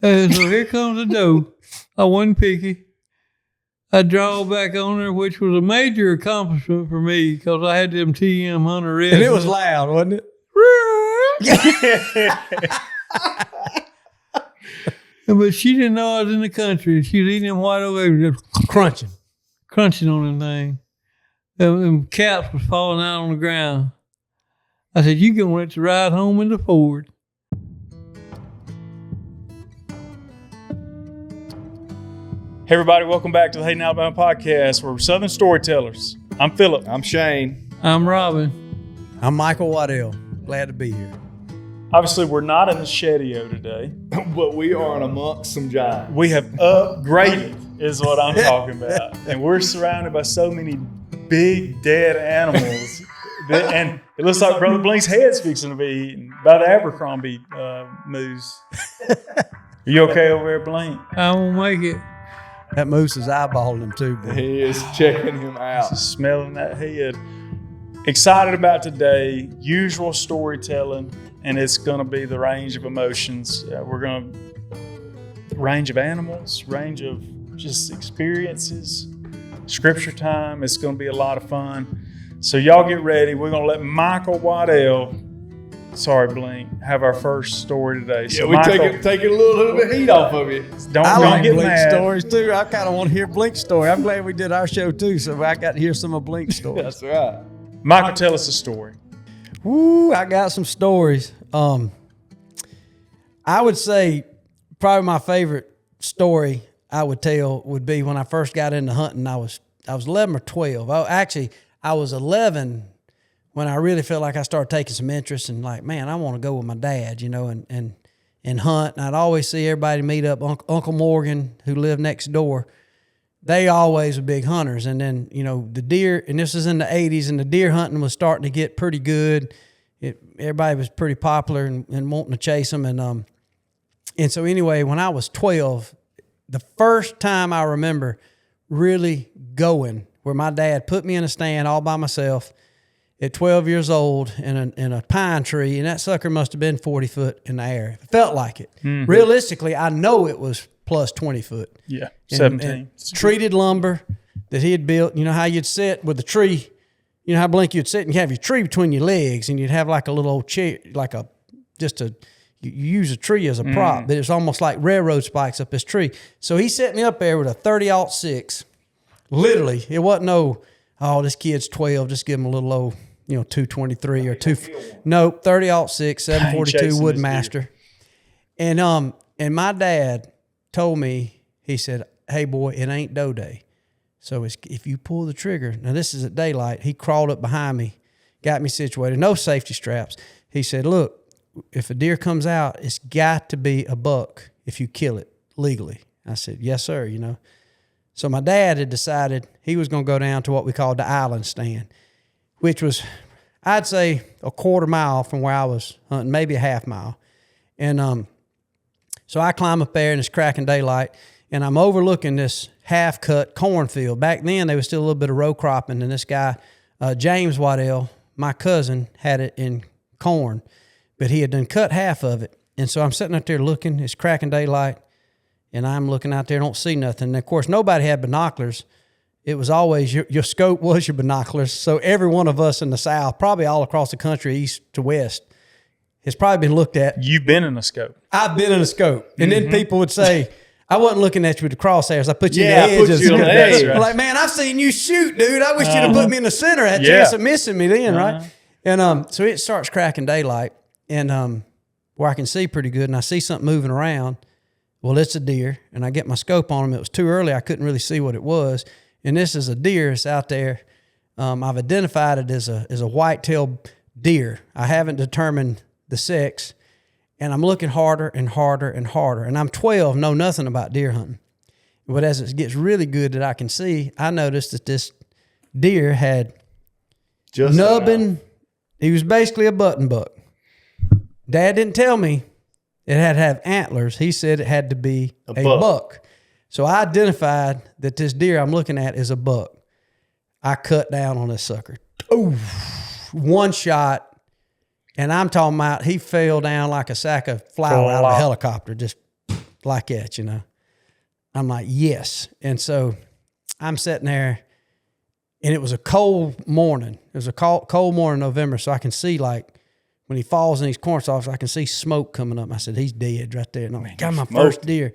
And so here comes the doe. I wasn't picky. I draw back on her, which was a major accomplishment for me because I had them TM Hunter Reds. And it was loud, wasn't it? But she didn't know I was in the country. She was eating them white oak just crunching on them thing. And caps was falling out on the ground. I said, "You gonna want to ride home in the Ford." Hey everybody, welcome back to the Hayden Alabama podcast. We're Southern Storytellers. I'm Philip. I'm Shane. I'm Robin. I'm Michael Waddell. Glad to be here. Obviously, we're not in the Shedio today. But we are amongst some giants. We have upgraded, is what I'm talking about. And we're surrounded by so many big dead animals. And it looks like Brother Blink's head's fixing to be eaten by the Abercrombie moose. Are you okay over there, Blink? I won't make it. That moose is eyeballing him too, boy. He is checking him out. Just smelling that head. Excited about today, usual storytelling, and it's going to be the range of emotions. We're going to range of animals, range of just experiences, scripture time. It's going to be a lot of fun. So y'all get ready. We're going to let Michael Waddell, sorry Blink, have our first story today. So Yeah, we Michael, take a little bit of heat off of it. don't I like get Blink mad. stories too. I kind of want to hear Blink's story. I'm glad we did our show too, so I got to hear some of Blink's stories. That's right. Michael, tell us a story. Woo, I got some stories. I would say probably my favorite story I would tell would be when I first got into hunting. I was 11 or 12. I was 11 when I really felt like I started taking some interest and like, man, I want to go with my dad, and hunt. And I'd always see everybody meet up. Uncle Morgan, who lived next door, they always were big hunters. And then, the deer, and this was in the 80s, and the deer hunting was starting to get pretty good. Everybody was pretty popular and wanting to chase them. And so anyway, when I was 12, the first time I remember really going where my dad put me in a stand all by myself at 12 years old in a pine tree, and that sucker must have been 40 foot in the air. It felt like it. Mm-hmm. Realistically, I know it was plus 20 foot. Yeah, 17. And treated lumber that he had built. You know how you'd sit with the tree, you know how Blink you'd sit and you have your tree between your legs, and you'd have like a little old chair, you use a tree as a prop, but it's almost like railroad spikes up this tree. So he set me up there with a 30-06. Literally, it wasn't this kid's 12, just give him a little old, 223 or 30-06, 742 Woodmaster. And my dad told me, he said, "Hey boy, it ain't doe day. So if you pull the trigger," now this is at daylight, he crawled up behind me, got me situated, no safety straps. He said, "Look, if a deer comes out, it's got to be a buck if you kill it legally." I said, "Yes, sir," So my dad had decided he was going to go down to what we called the island stand, which was, I'd say, a quarter mile from where I was hunting, maybe a half mile. And so I climb up there, and it's cracking daylight, and I'm overlooking this half-cut cornfield. Back then, there was still a little bit of row cropping, and this guy, James Waddell, my cousin, had it in corn, but he had done cut half of it. And so I'm sitting out there looking, it's cracking daylight, and I'm looking out there, don't see nothing. And of course, nobody had binoculars. It was always, your scope was your binoculars. So every one of us in the South, probably all across the country, east to west, has probably been looked at. You've been in a scope. I've been in a scope. And then people would say, "I wasn't looking at you with the crosshairs. I put you in the edge." I put you on the edge. Right. Like, man, I've seen you shoot, dude. I wish you'd have put me in the center. I had a chance of missing me then, right? And so it starts cracking daylight, and where I can see pretty good, and I see something moving around. Well, it's a deer, and I get my scope on him. It was too early. I couldn't really see what it was. And this is a deer that's out there. I've identified it as a white-tailed deer. I haven't determined the sex, and I'm looking harder and harder and harder. And I'm 12, know nothing about deer hunting. But as it gets really good that I can see, I noticed that this deer had Just nubbin. He was basically a button buck. Dad didn't tell me it had to have antlers. He said it had to be a buck. So I identified that this deer I'm looking at is a buck. I cut down on this sucker. Oh, one shot. And I'm talking about he fell down like a sack of flour out of a helicopter. Just like that, you know. I'm like, yes. And so I'm sitting there, and it was a cold morning. It was a cold morning in November, so I can see, like, when he falls in these corn stalks, I can see smoke coming up. I said, he's dead right there. And I got my first deer.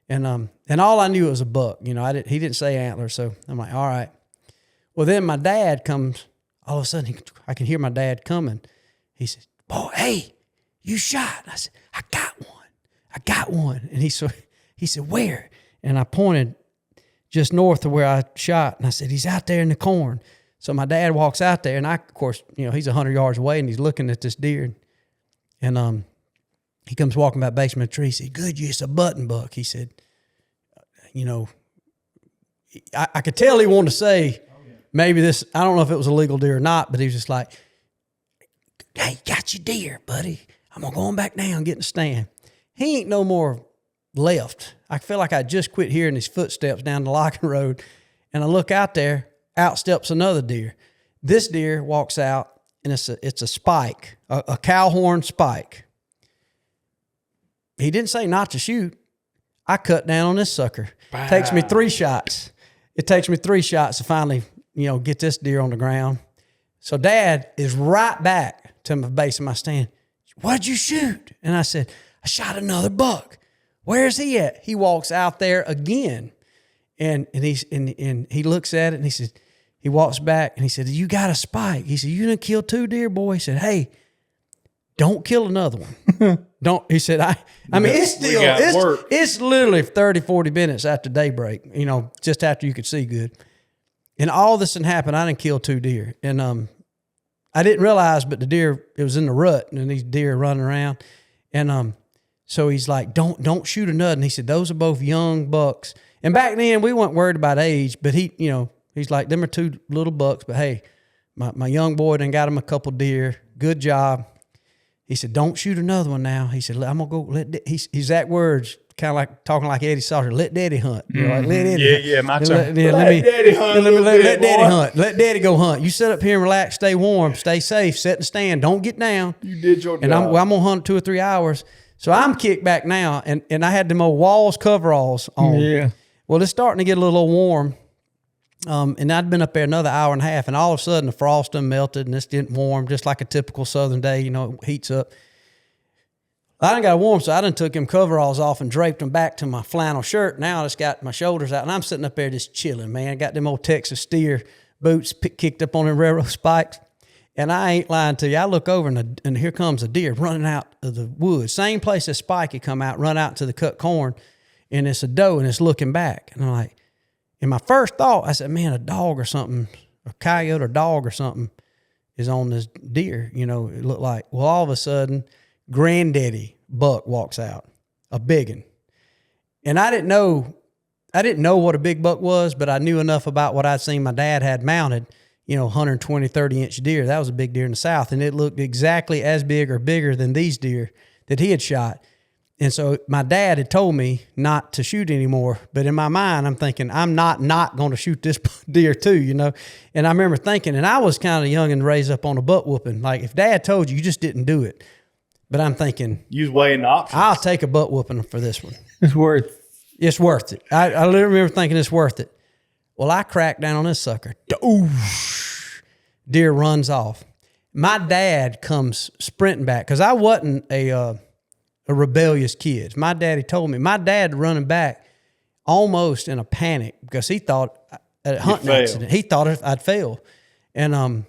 And all I knew it was a buck. You know, he didn't say antler, so I'm like, all right. Well, then my dad comes. All of a sudden, I can hear my dad coming. He said, boy, hey, you shot. I said, I got one. And he said, where? And I pointed just north of where I shot. And I said, he's out there in the corn. So my dad walks out there, and of course, you know, he's 100 yards away, and he's looking at this deer. And he comes walking by the basement of the tree. He said, good, it's a button buck. He said, you know, I could tell he wanted to say maybe this, I don't know if it was a legal deer or not, but he was just like, hey, got your deer, buddy. I'm going to go on back down and get in the stand. He ain't no more left. I feel like I just quit hearing his footsteps down the Locking Road, and I look out there. Out steps another deer. This deer walks out, and it's a spike, a cow horn spike. He didn't say not to shoot. I cut down on this sucker. Wow. Takes me 3 shots. It takes me 3 shots to finally, you know, get this deer on the ground. So Dad is right back to the base of my stand. What'd you shoot? And I said, I shot another buck. Where's he at? He walks out there again, and he looks at it, and he said. He walks back, and he said, you got a spike. He said, you done killed 2 deer, boy. He said, hey, don't kill another one. Don't. He said, I mean, it's literally 30, 40 minutes after daybreak, you know, just after you could see good. And all this had happened. I didn't kill 2 deer. And I didn't realize, but the deer, it was in the rut, and these deer running around. And so he's like, don't shoot another. And he said, those are both young bucks. And back then, we weren't worried about age, but he, you know, he's like, them are 2 little bucks, but hey, my young boy done got him a couple deer. Good job. He said, don't shoot another one now. He said, I'm going to go his exact words, kind of like talking like Eddie Sauter, let Daddy hunt. You know, like, let Daddy hunt. Yeah, my turn. Let Daddy hunt. Let Daddy hunt. Let Daddy go hunt. You sit up here and relax, stay warm, stay safe, sit and stand. Don't get down. You did your job. And I'm going to hunt 2 or 3 hours. So I'm kicked back now, and I had them old Walls coveralls on. Yeah. Well, it's starting to get a little warm. And I'd been up there another hour and a half, and all of a sudden the frost done melted, and it's getting warm, just like a typical southern day. You know, it heats up. I done got warm, so I done took them coveralls off and draped them back to my flannel shirt. Now I just got my shoulders out, and I'm sitting up there just chilling, man. I got them old Texas steer boots kicked up on the railroad spikes, and I ain't lying to you. I look over, and here comes a deer running out of the woods. Same place that Spike had come out, run out to the cut corn, and it's a doe, and it's looking back. And I'm like, in my first thought, I said, man, a dog or something, a coyote or dog or something is on this deer. You know, it looked like. Well, all of a sudden, Granddaddy buck walks out, a big one. And I didn't know what a big buck was, but I knew enough about what I'd seen my dad had mounted, you know, 120, 30-inch deer. That was a big deer in the South, and it looked exactly as big or bigger than these deer that he had shot. And so my dad had told me not to shoot anymore, but in my mind, I'm thinking, I'm not going to shoot this deer too, you know? And I remember thinking, and I was kind of young and raised up on a butt whooping. Like, if Dad told you, you just didn't do it. But I'm thinking, you was weighing the options. I'll take a butt whooping for this one. It's worth it. It's worth it. I literally remember thinking it's worth it. Well, I cracked down on this sucker. Deer runs off. My dad comes sprinting back, because I wasn't a rebellious kid. My daddy told me. My dad running back almost in a panic, because he thought at a hunting accident, he thought I'd fail. And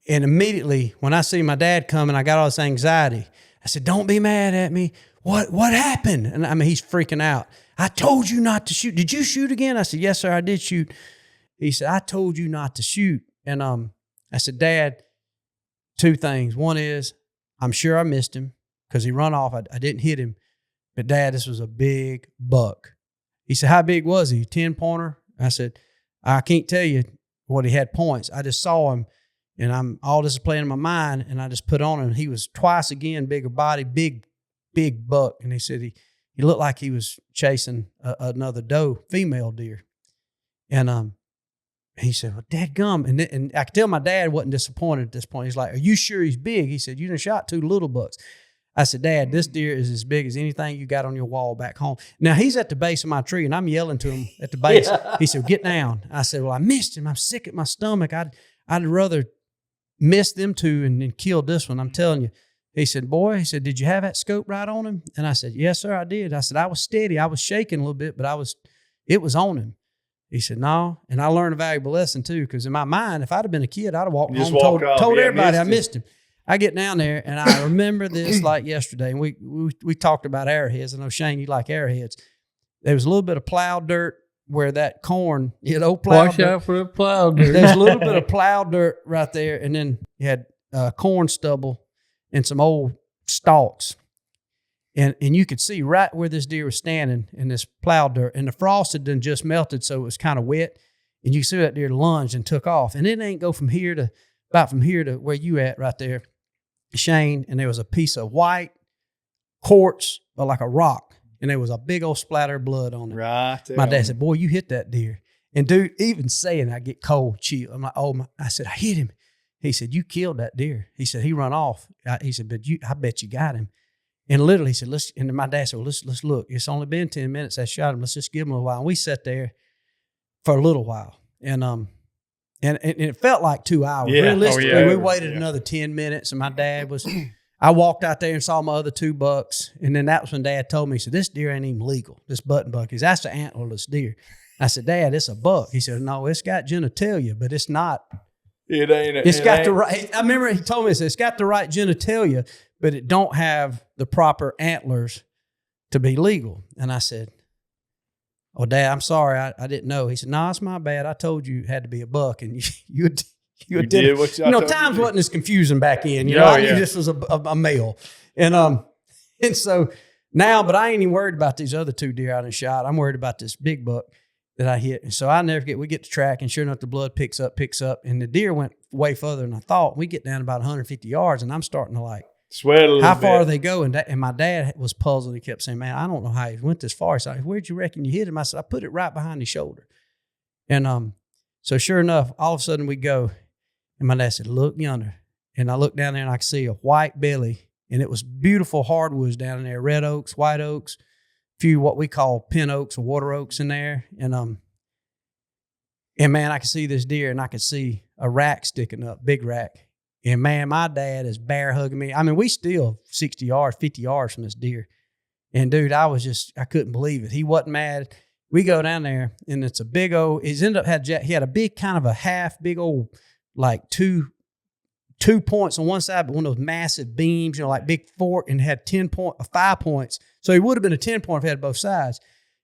immediately when I see my dad coming, I got all this anxiety. I said, don't be mad at me. What happened? And I mean, he's freaking out. I told you not to shoot. Did you shoot again? I said, yes, sir, I did shoot. He said, I told you not to shoot. And I said, Dad, 2 things. One is, I'm sure I missed him, because he run off. I didn't hit him. But Dad, this was a big buck. He said, how big was he? 10-pointer? I said, I can't tell you what he had points. I just saw him, and all this is playing in my mind, and I just put on him. He was twice again bigger body, big buck. And he said he looked like he was chasing another doe, female deer. And he said, well, dadgum. And I could tell my dad wasn't disappointed at this point. He's like, are you sure he's big? He said, you done shot 2 little bucks. I said, Dad, this deer is as big as anything you got on your wall back home. Now, he's at the base of my tree, and I'm yelling to him at the base. He said, get down. I said, well, I missed him. I'm sick at my stomach. I'd rather miss them two and then kill this one. I'm telling you. He said, boy, he said, did you have that scope right on him? And I said, yes, sir, I did. I said, I was steady. I was shaking a little bit, but it was on him. He said, no. And I learned a valuable lesson too, because in my mind, if I'd have been a kid, I'd have walked home and told everybody I missed him. I get down there and I remember this like yesterday. And we talked about arrowheads. I know, Shane, you like arrowheads. There was a little bit of plowed dirt where that corn, plowed Watch dirt. out for the plow dirt. There's a little bit of plowed dirt right there. And then you had corn stubble and some old stalks. And you could see right where this deer was standing in this plowed dirt. And the frost had done just melted, so it was kind of wet. And you could see that deer lunged and took off. And it ain't go from here to where you at right there, Shane. And there was a piece of white quartz, or like a rock. And there was a big old splatter of blood on it. Right there. My dad said, boy, you hit that deer. And dude, even saying, I get cold chill. I'm like, I said, I hit him. He said, you killed that deer. He said, he run off. He said, but I bet you got him. And literally he said, and my dad said, well, let's look. It's only been 10 minutes I shot him. Let's just give him a while. And we sat there for a little while. And it felt like 2 hours. Yeah. Realistically, we waited another 10 minutes. And my dad I walked out there and saw my other 2 bucks. And then that was when Dad told me, he said, this deer ain't even legal. This button buck is, that's the antlerless deer. I said, Dad, it's a buck. He said, no, it's got genitalia, but it's not. It ain't. It's got the right. I remember he told me this. It's got the right genitalia, but it don't have the proper antlers to be legal. And I said, "Oh, Dad, I'm sorry. I didn't know." He said, "No, it's my bad. I told you it had to be a buck, and you did what I told times wasn't as confusing back in. I knew this was a male, and so now, but I ain't even worried about these other 2 deer I done shot. I'm worried about this big buck that I hit. And so I never forget, we get to track, and sure enough, the blood picks up, and the deer went way further than I thought. We get down about 150 yards, and I'm starting to like, sweat a little bit. How far are they going? And my dad was puzzled. He kept saying, man, I don't know how he went this far. He said, where'd you reckon you hit him? I said, I put it right behind his shoulder. And so sure enough, all of a sudden we go, and my dad said, look yonder. And I looked down there, and I could see a white belly, and it was beautiful hardwoods down in there, red oaks, white oaks, few what we call pin oaks or water oaks in there. And man, I could see this deer, and I could see a rack sticking up, big rack. And man, my dad is bear hugging me. I mean, we still 60 yards, 50 yards from this deer. And dude, I couldn't believe it. He wasn't mad. We go down there, and it's a big old, he had a big kind of a half, big old, like two points on one side, but one of those massive beams, like big fork, and had 5 points. So he would have been a 10-point if he had both sides.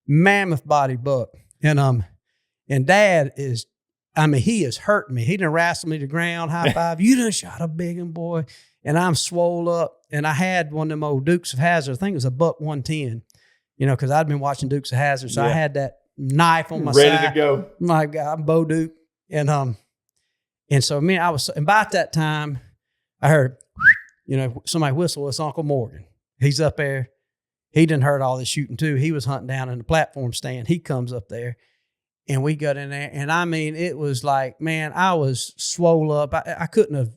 Mammoth body buck. And Dad is, he is hurting me. He done wrestled me to the ground, high five. You done shot a big one, boy. And I'm swole up. And I had one of them old Dukes of Hazzard. I think it was a buck 110, because I'd been watching Dukes of Hazzard. So I had that knife on my side. Ready to go. My God, I'm Bo Duke. And so and by that time, I heard, somebody whistle. It's Uncle Morgan. He's up there. He done heard all this shooting too. He was hunting down in the platform stand. He comes up there, and we got in there. And it was like, man, I was swole up. I couldn't have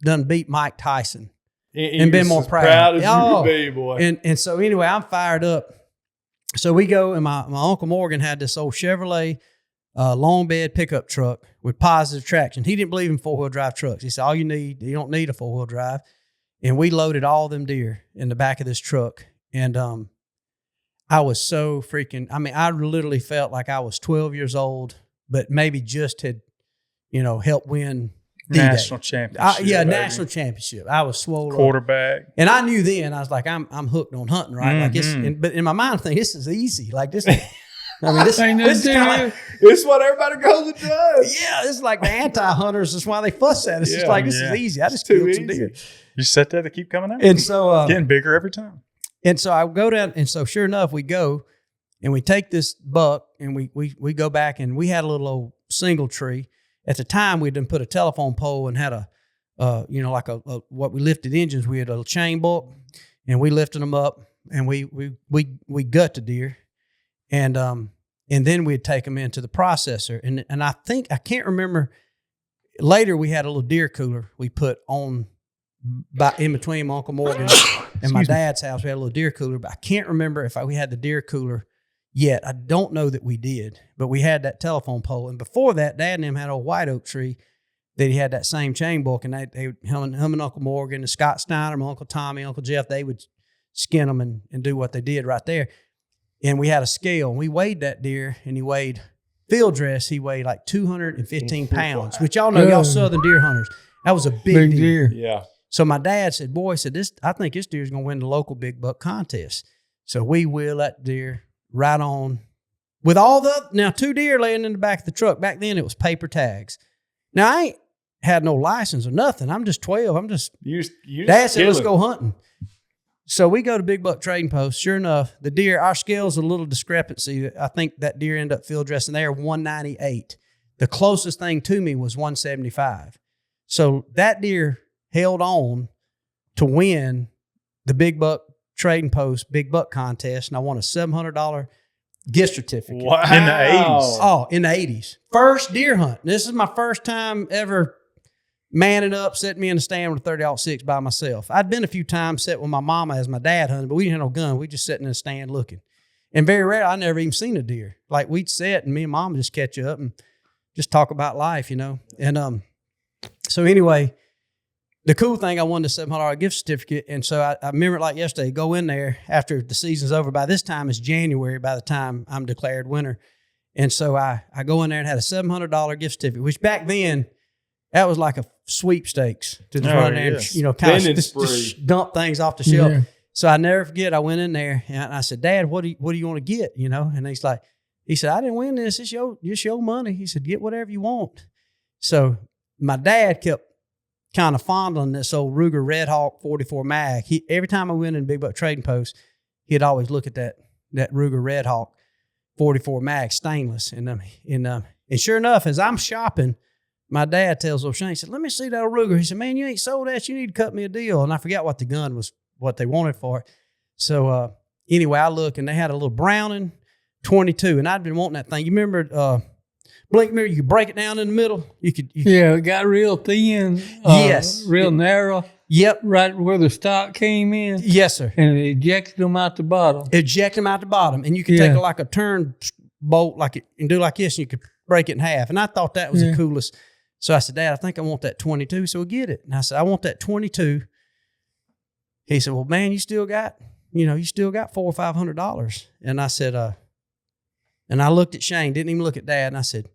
done beat Mike Tyson and been more proud as you could be, boy. And so anyway, I'm fired up. So we go, and my Uncle Morgan had this old Chevrolet long bed pickup truck with positive traction. He didn't believe in 4-wheel drive trucks. He said, you don't need a 4-wheel drive. And we loaded all them deer in the back of this truck. And I was so freaking, I literally felt like I was 12 years old, but maybe just had, helped win D-Day. National championship. National championship. I was swollen. Quarterback. And I knew then, I was like, I'm hooked on hunting, right? Mm-hmm. Like but in my mind, I think this is easy. Like this, this is kind of like, it's what everybody goes and does. Yeah, it's like the anti-hunters. That's why they fuss at us. It's like, this is easy. I just killed some deer. You sit there, they keep coming out. And so getting bigger every time. And so I go down, and so sure enough, we go, and we take this buck, and we go back, and we had a little old single tree. At the time, we'd done put a telephone pole and had like what we lifted engines. We had a chain bolt, and we lifted them up, and we gut the deer, and then we'd take them into the processor, and I can't remember. Later, we had a little deer cooler we put on in between my Uncle Morgan And my dad's house, we had a little deer cooler, but I can't remember if we had the deer cooler yet. I don't know that we did, but we had that telephone pole. And before that, Dad and him had a white oak tree that he had that same chain book. And him and Uncle Morgan and Scott Steiner, my Uncle Tommy, Uncle Jeff, they would skin them and do what they did right there. And we had a scale, and we weighed that deer, and he weighed field dress. He weighed like 215 pounds, which y'all know, y'all southern deer hunters. That was a big deer. Yeah. So my dad said, boy, I think this deer's going to win the local big buck contest. So we wheel that deer right on with now 2 deer laying in the back of the truck. Back then it was paper tags. Now I ain't had no license or nothing. I'm just 12. Dad said, let's go hunting. So we go to Big Buck Trading Post. Sure enough, the deer, our scale's a little discrepancy. I think that deer ended up field dressing there 198. The closest thing to me was 175. So that deer held on to win the Big Buck Trading Post Big Buck contest, and I won a $700 gift certificate. Wow. In the 80s. Oh, in the 80s. First deer hunt. This is my first time ever manning up, sitting me in the stand with a 30-06 by myself. I'd been a few times sat with my mama as my dad hunted, but we didn't have no gun. We just sitting in the stand looking. And very rare, I never even seen a deer. Like we'd sit and me and mama just catch up and just talk about life, you know. And so anyway, the cool thing, I won the $700 gift certificate. And so I remember it like yesterday, go in there after the season's over. By this time, it's January by the time I'm declared winner. And so I go in there and had a $700 gift certificate, which back then, that was like a sweepstakes to just run there and, you know, kind of just dump things off the shelf. Yeah. So I never forget, I went in there and I said, Dad, what do you want to get? You know? And he said, I didn't win this. It's your money. He said, get whatever you want. So my dad kept kind of fondling this old Ruger Red Hawk 44 mag. Every time I went in Big Buck Trading Post, he'd always look at that Ruger Red Hawk 44 mag stainless. And sure enough, as I'm shopping, my dad tells old Shane, he said, let me see that old Ruger. He said, man, you ain't sold that. You need to cut me a deal. And I forgot what the gun was, what they wanted for it. So anyway, I look, and they had a little Browning 22, and I'd been wanting that thing. You remember Blink Mirror? You could break it down in the middle. Yeah, it got real thin. Yes. Real narrow. Yep. Right where the stock came in. Yes, sir. And it ejected them out the bottom. And you could take like a turn bolt and do like this, and you could break it in half. And I thought that was the coolest. So I said, Dad, I think I want that 22, so we'll get it. And I said, I want that 22. He said, well, man, you still got $400 or $500. And I said, and I looked at Shane, didn't even look at Dad. And I said,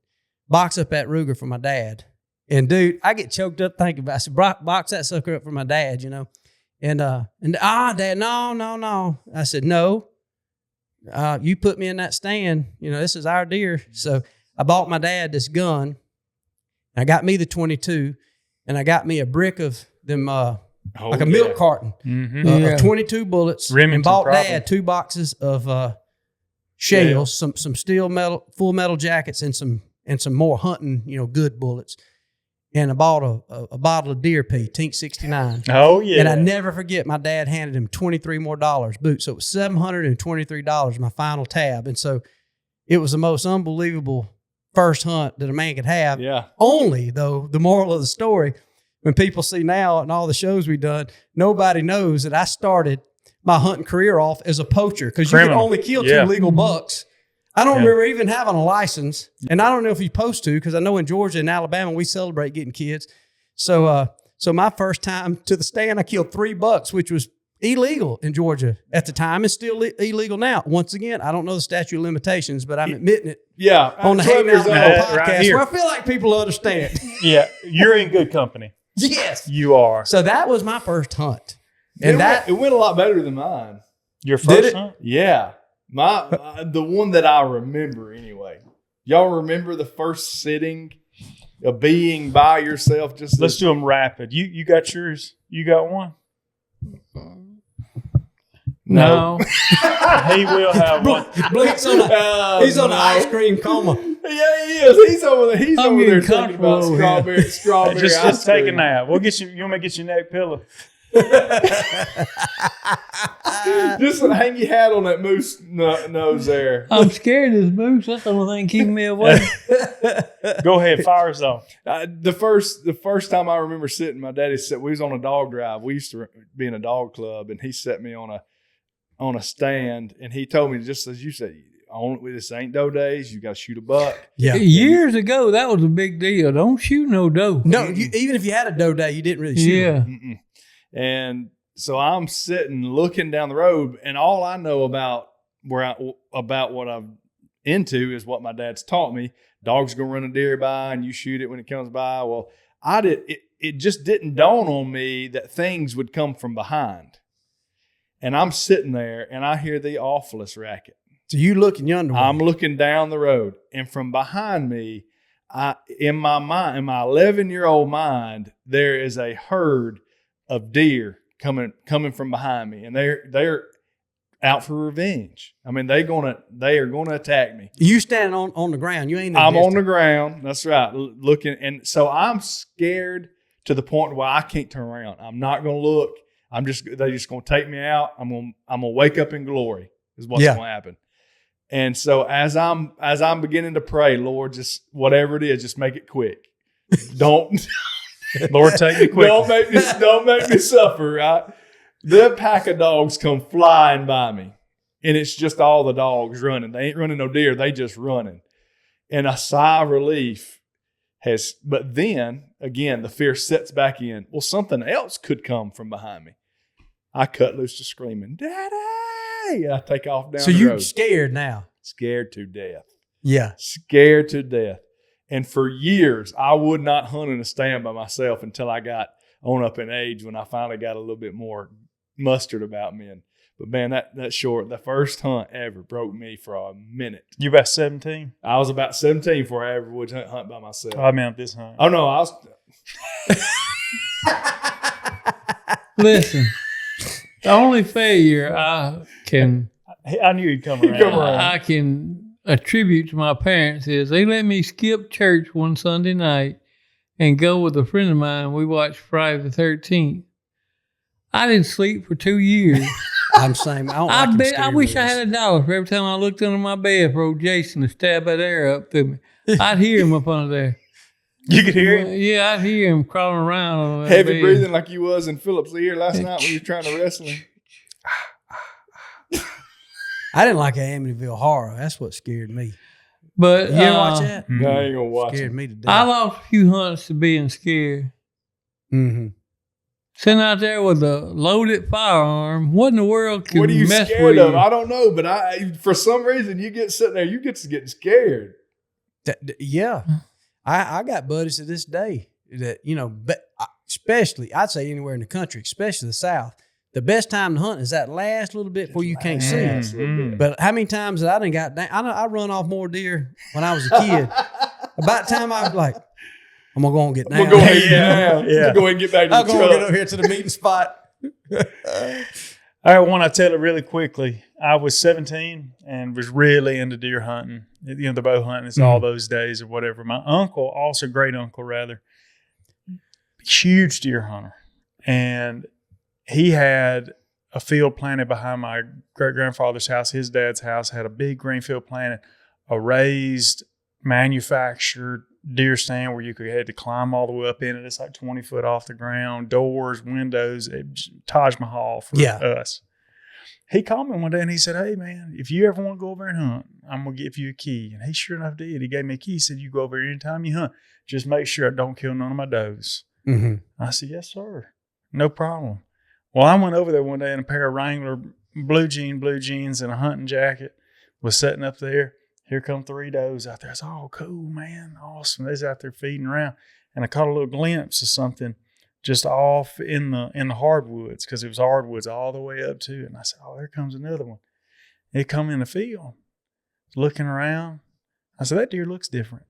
box up that Ruger for my dad. And dude, I get choked up thinking about it. I said, box that sucker up for my dad, you know. And Dad, no. I said, no, you put me in that stand. You know, this is our deer. So I bought my dad this gun. I got me the 22, and I got me a brick of them, like a milk carton of 22 bullets. Remington, and bought probably. Dad 2 boxes of shells, some steel metal, full metal jackets, and some more hunting, you know, good bullets. And I bought a bottle of Deer Pea, Tink 69. Oh, yeah. And I never forget, my dad handed him $23 more boots. So it was $723, my final tab. And so it was the most unbelievable first hunt that a man could have. Yeah. Only, though, the moral of the story, when people see now and all the shows we've done, nobody knows that I started my hunting career off as a poacher, because you can only kill 2 legal bucks. I don't remember even having a license, and I don't know if you're supposed to, because I know in Georgia and Alabama we celebrate getting kids. So my first time to the stand, I killed 3 bucks, which was illegal in Georgia at the time. It's still illegal now. Once again, I don't know the statute of limitations, but I'm admitting it. Yeah, on the Hang Out podcast, right here. where I feel like people understand. Yeah, you're in good company. Yes, you are. So that was my first hunt, and it went a lot better than mine. Your first hunt? Yeah, the one that I remember anyway. Y'all remember the first sitting of being by yourself? Let's do them rapid. You got yours? You got one? No. He will have one. Blink's he's on an ice cream coma. Yeah, he is. He's over there talking about strawberry just take a nap. We'll get you. You want me to get your neck pillow? Just hang your hat on that moose nose there. I'm scared of this moose. That's the only thing keeping me away. Go ahead, fire us off. The first time I remember sitting, my daddy said we was on a dog drive. We used to be in a dog club, and he set me on a stand, and he told me, just as you said, this ain't doe days. You got to shoot a buck. Yeah. Years ago, that was a big deal. Don't shoot no doe. No, even if you had a doe day, you didn't really shoot. Yeah. Mm-mm. And so I'm sitting looking down the road, and all I know about what I'm into is what my dad's taught me. Dog's gonna run a deer by, and you shoot it when it comes by. Well, it just didn't dawn on me that things would come from behind. And I'm sitting there, and I hear the awfulest racket. So you looking yonder? I'm looking down the road, and from behind me, in my 11-year-old mind, there is a herd of deer coming from behind me, and they're out for revenge. I mean, they are gonna attack me. You standing on the ground? You ain't. I'm on the ground. That's right, looking, and so I'm scared to the point where I can't turn around. I'm not gonna look. They're just gonna take me out. I'm gonna wake up in glory. Is what's gonna happen. And so as I'm beginning to pray, Lord, just whatever it is, just make it quick. Don't, Lord, take me quick. Don't make me suffer. Right? The pack of dogs come flying by me, and it's just all the dogs running. They ain't running no deer. They just running. And a sigh of relief but then again, the fear sets back in. Well, something else could come from behind me. I cut loose to screaming, Daddy! And I take off down the road. So you're scared now? Scared to death. Yeah. Scared to death. And for years, I would not hunt in a stand by myself until I got on up in age, when I finally got a little bit more mustard about me. But man, the first hunt ever broke me for a minute. You about 17? I was about 17 before I ever would hunt by myself. I meant this hunt. Oh, no, I was... Listen, the only failure I knew he'd come around. I can attribute to my parents is they let me skip church one Sunday night and go with a friend of mine. We watched Friday the 13th. I didn't sleep for 2 years. I'm saying I wish I had $1 for every time I looked under my bed for old Jason to stab that air up to me. I'd hear him up under there. You could hear him? Yeah, I'd hear him crawling around on that Heavy bed. breathing like you was in Phillips' ear last night when you were trying to wrestle him. I didn't like Amityville Horror. That's what scared me. But You didn't watch that? No, I ain't gonna watch Scared it. me to death. I lost a few hunts to being scared. Mm-hmm. Sitting out there with a loaded firearm, what in the world can What are you mess scared with of? you? I don't know, but for some reason you get sitting there, you get to getting scared. Yeah. I got buddies to this day that, but especially, I'd say anywhere in the country, especially the South, the best time to hunt is that last little bit before you can't see. Mm-hmm. But how many times that I done got down, I run off more deer when I was a kid. About time I was like, I'm going to go and get down. We'll go ahead and get down. Yeah. Go ahead and get back to I'll the go and truck. get over here to the meeting spot. I want to tell it really quickly. I was 17 and was really into deer hunting. The bow hunting. It's all those days or whatever. My uncle, also great uncle rather, huge deer hunter. And he had a field planted behind my great-grandfather's house. His dad's house had a big green field planted, a raised manufactured deer stand where you had to climb all the way up in it. It's like 20 foot off the ground, doors, windows, Taj Mahal for us. He called me one day and he said, "Hey man, if you ever want to go over and hunt, I'm going to give you a key." And he sure enough did. He gave me a key. He said, "You go over here anytime you hunt. Just make sure I don't kill none of my does." Mm-hmm. I said, "Yes, sir. No problem." Well, I went over there one day in a pair of Wrangler blue jeans and a hunting jacket, was sitting up there. Here come 3 does out there. It's all cool, man. Awesome. They's out there feeding around. And I caught a little glimpse of something just off in the hardwoods, because it was hardwoods all the way up to it. And I said, "Oh, there comes another one." It come in the field, looking around. I said, "That deer looks different.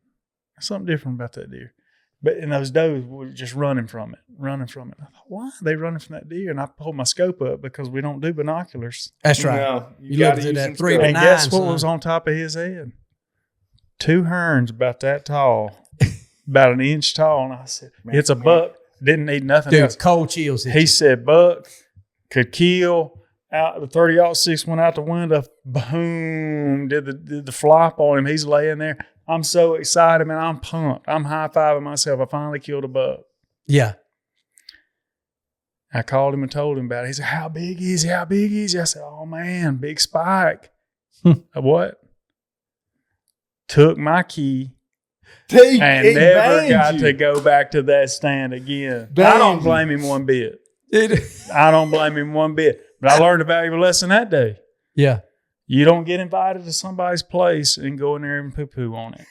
There's something different about that deer." And those does were just running from it. I thought, why are they running from that deer? And I pulled my scope up because we don't do binoculars. That's right. No, You gotta looked at use that some 3 scope. to And 9, guess what son. was on top of his head? 2 herons about that tall, about an inch tall. And I said, "It's a buck." Didn't need nothing Dude, else. cold chills. He said, "Buck could kill out. The 30-06 went out the window. Boom! Did the flop on him. He's laying there. I'm so excited, man. I'm pumped. I'm high-fiving myself. I finally killed a buck. Yeah. I called him and told him about it. He said, "How big is he? How big is he?" I said, "Oh man, big spike." What? Took my key. And never got to go back to that stand again. I don't blame him one bit. I don't blame him one bit. But I learned a valuable lesson that day. Yeah. You don't get invited to somebody's place and go in there and poo-poo on it.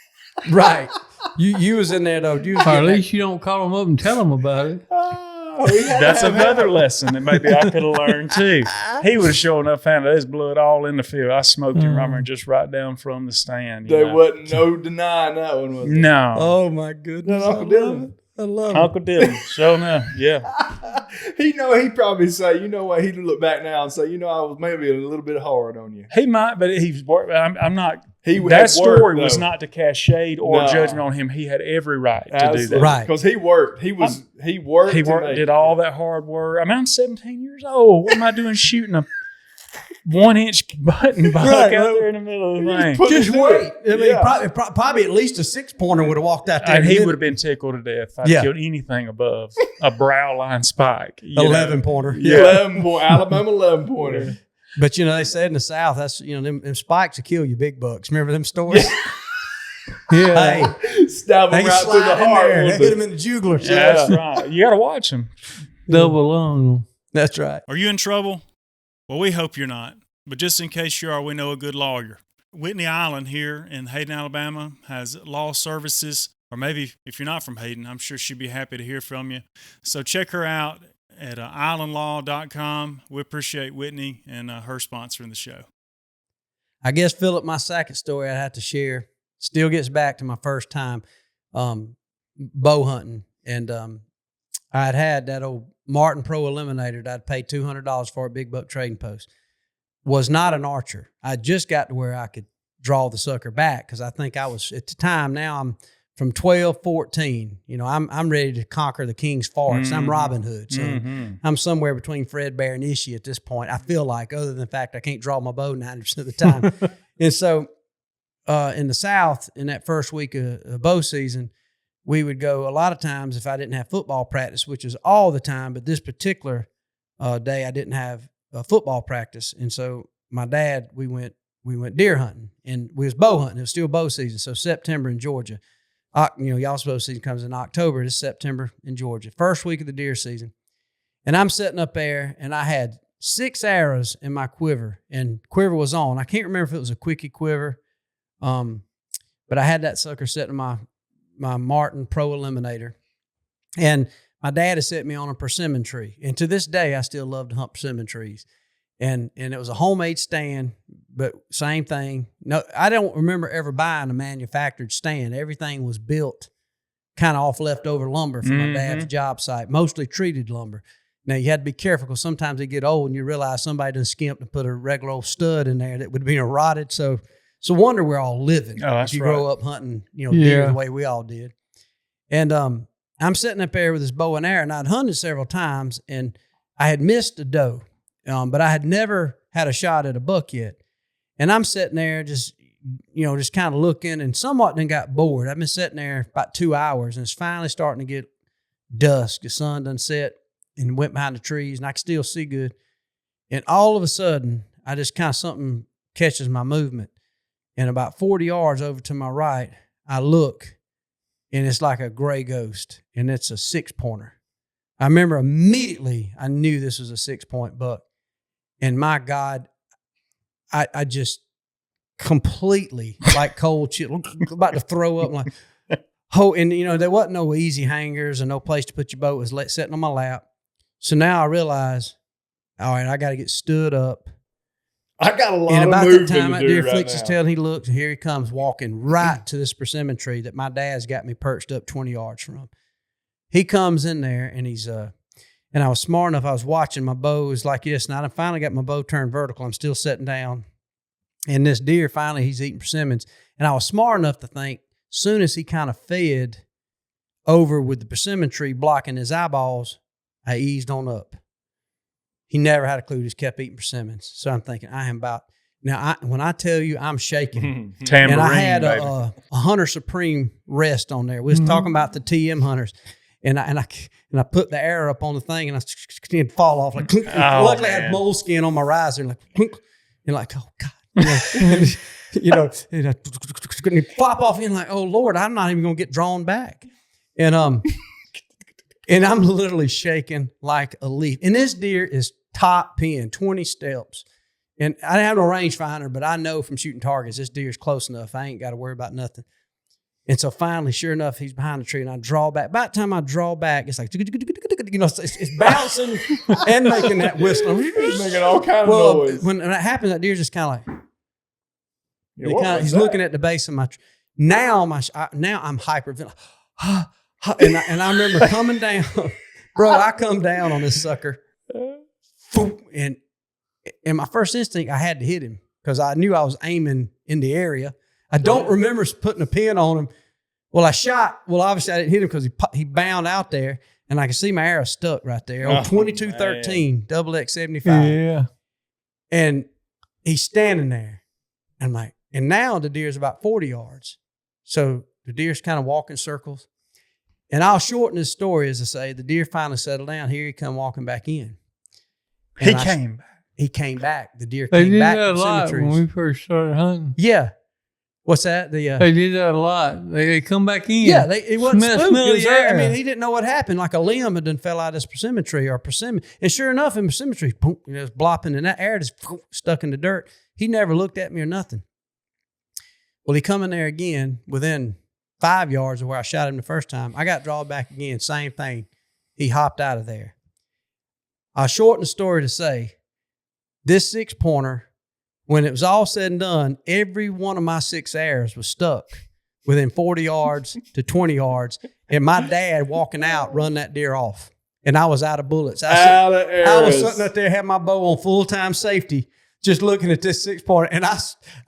Right. You was in there, though. You was Or at least you don't call them up and tell them about it. That's another lesson that maybe I could have learned too. He would have shown up, found his blood all in the field. I smoked him just right down from the stand. There wasn't no denying that one, was there? No. Oh, my goodness. Uncle Dylan. I love it. Uncle Dylan, sure enough, yeah. He'd probably say, you know what, he'd look back now and say, I was maybe a little bit hard on you. He might, but he's. I'm not. That That story was not to cast shade or judgment on him. He had every right to do that. Right. Because he worked. He worked. He did all that hard work. I mean, I'm 17 years old. What am I doing shooting a 1-inch button buck out there in the middle of the rain? Just wait. I mean, probably at least a 6-pointer would have walked out there. And he would have been tickled to death if I killed anything above a brow line spike. 11-pointer. Yeah. Alabama 11-pointer. But, they said in the South, that's, them spikes will kill you big bucks. Remember them stories? Yeah. Hey, Stab him right through the heart. They hit him in the jugular. Yeah, that's right. You got to watch him. Double lung. That's right. Are you in trouble? Well, we hope you're not. But just in case you are, we know a good lawyer. Whitney Island here in Hayden, Alabama has law services, or maybe if you're not from Hayden, I'm sure she'd be happy to hear from you. So check her out at islandlaw.com. We appreciate Whitney and her sponsoring the show. I guess, Philip, my second story I'd have to share still gets back to my first time bow hunting. And I had that old Martin Pro Eliminator that I'd paid $200 for at Big Buck Trading Post. Was not an archer. I just got to where I could draw the sucker back because I think I was, at the time, now I'm from 12, 14. I'm ready to conquer the King's Forest. I'm Robin Hood. So I'm somewhere between Fred Bear and Ishii at this point. I feel like, other than the fact I can't draw my bow 90% of the time. And so in the South, in that first week of bow season, we would go a lot of times if I didn't have football practice, which is all the time, but this particular day I didn't have football practice. And so my dad, we went deer hunting, and we was bow hunting. It was still bow season. So September in Georgia. Y'all's bow season comes in October. It's September in Georgia. First week of the deer season. And I'm sitting up there, and I had 6 arrows in my quiver, and quiver was on. I can't remember if it was a quickie quiver, but I had that sucker set in my Martin Pro Eliminator. And my dad has set me on a persimmon tree. And to this day, I still love to hunt persimmon trees. And it was a homemade stand, but same thing. No, I don't remember ever buying a manufactured stand. Everything was built kind of off leftover lumber from my dad's job site, mostly treated lumber. Now, you had to be careful because sometimes they get old and you realize somebody done skimped and put a regular old stud in there that would have been rotted. So wonder we're all living. Oh, that's if you right. grow up hunting, deer the way we all did. And I'm sitting up there with this bow and arrow, and I'd hunted several times, and I had missed a doe. But I had never had a shot at a buck yet. And I'm sitting there just kind of looking, and somewhat then got bored. I've been sitting there about 2 hours, and it's finally starting to get dusk. The sun done set and went behind the trees, and I can still see good. And all of a sudden, I just kind of something catches my movement. And about 40 yards over to my right, I look, and it's like a gray ghost, and it's a 6-pointer. I remember immediately I knew this was a 6-point buck. And my God, I just completely, like cold chill, about to throw up. Like, and there wasn't no easy hangers and no place to put your bow. It was sitting on my lap. So now I realize, all right, I got to get stood up. I got a lot and of about moving that time, to that do deer right flicks now. his tail, and he looks, and here he comes walking right to this persimmon tree that my dad's got me perched up 20 yards from. He comes in there, and he's and I was smart enough. I was watching my bow is like this, and I finally got my bow turned vertical. I'm still sitting down, and this deer finally he's eating persimmons, and I was smart enough to think, soon as he kind of fed over with the persimmon tree blocking his eyeballs, I eased on up. He never had a clue, just kept eating persimmons. So I'm thinking, when I tell you I'm shaking, Tambourine, and I had baby. a Hunter Supreme rest on there. We was talking about the TM hunters, and I put the arrow up on the thing, and it'd fall off. Like, luckily I had moleskin on my riser, and like, oh God, and flop off, and like, oh Lord, I'm not even gonna get drawn back, and I'm literally shaking like a leaf. And this deer is top pin, 20 steps. And I didn't have no rangefinder, but I know from shooting targets, this deer's close enough. I ain't got to worry about nothing. And so finally, sure enough, he's behind the tree, and I draw back. By the time I draw back, it's like, it's bouncing and making that whistle. He's making all kind of noise. When that happens, that deer's just kind of like, he's that? looking at the base of my tree. Now I'm hyperventilating. And I remember coming down, bro, I come down on this sucker. And my first instinct, I had to hit him because I knew I was aiming in the area. I don't remember putting a pin on him. Well, I shot. Well, obviously I didn't hit him because he bound out there, and I could see my arrow stuck right there on 2213 double X75. Yeah. And he's standing there. I'm like, and now the deer's about 40 yards. So the deer's kind of walking circles. And I'll shorten this story as I say, the deer finally settled down. Here he come walking back in. He came back. He came back. The deer They came did back that a from lot cemeteries. when we first started hunting. Yeah. What's that? They did that a lot. They come back in. Yeah, it wasn't spooked. Smell It was the there. I air. mean, he didn't know what happened. Like a limb had done fell out of this persimmon tree or persimmon. And sure enough, in persimmon tree, boom, it was blopping, and that air just stuck in the dirt. He never looked at me or nothing. Well, he come in there again within 5 yards of where I shot him the first time. I got drawn back again, same thing. He hopped out of there. I'll shorten the story to say, this 6-pointer, when it was all said and done, every one of my 6 arrows was stuck within 40 yards to 20 yards. And my dad walking out run that deer off. And I was out of bullets. I was sitting out there, had my bow on full-time safety, just looking at this 6-pointer. And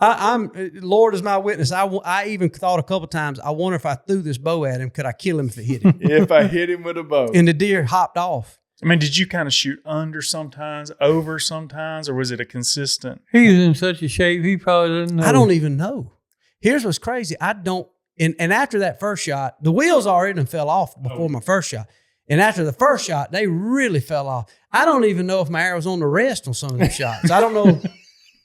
I'm Lord is my witness. I even thought a couple times, I wonder if I threw this bow at him, could I kill him if it hit him? If I hit him with a bow. And the deer hopped off. I mean, did you kind of shoot under sometimes, over sometimes, or was it a consistent? He was in such a shape, he probably didn't know. I don't even know. Here's what's crazy. I don't, and after that first shot, the wheels already done fell off before my first shot. And after the first shot, they really fell off. I don't even know if my arrow was on the rest on some of the shots. I don't know.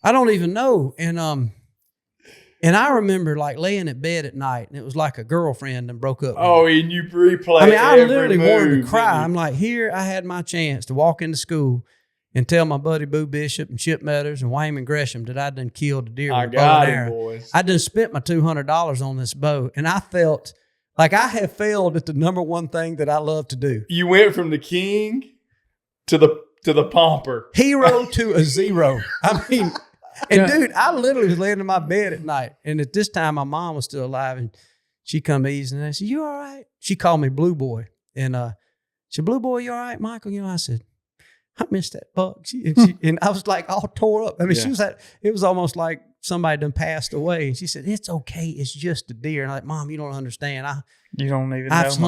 I don't even know. And I remember like laying in bed at night, and it was like a girlfriend and broke up with me. Oh, and you replay. I mean, I every literally move, wanted to cry. didn't you? I'm like, here I had my chance to walk into school and tell my buddy Boo Bishop and Chip Meadows and Wayman Gresham that I done killed a deer I with a bow got and him, arrow. boys. I done spent my $200 on this bow, and I felt like I have failed at the number one thing that I love to do. You went from the king to the pomper. Hero to a zero. I mean, and dude, I literally was laying in my bed at night, and at this time my mom was still alive, and she come easy, and I said, "You all right?" She called me Blue Boy, and she said, "Blue Boy, you all right, Michael?" You know, I said, "I missed that buck." And I was like all tore up. I mean, she was like, it was almost like somebody done passed away, and she said, "It's okay, it's just a deer." And I'm like, "Mom, you don't understand. You don't even I've know.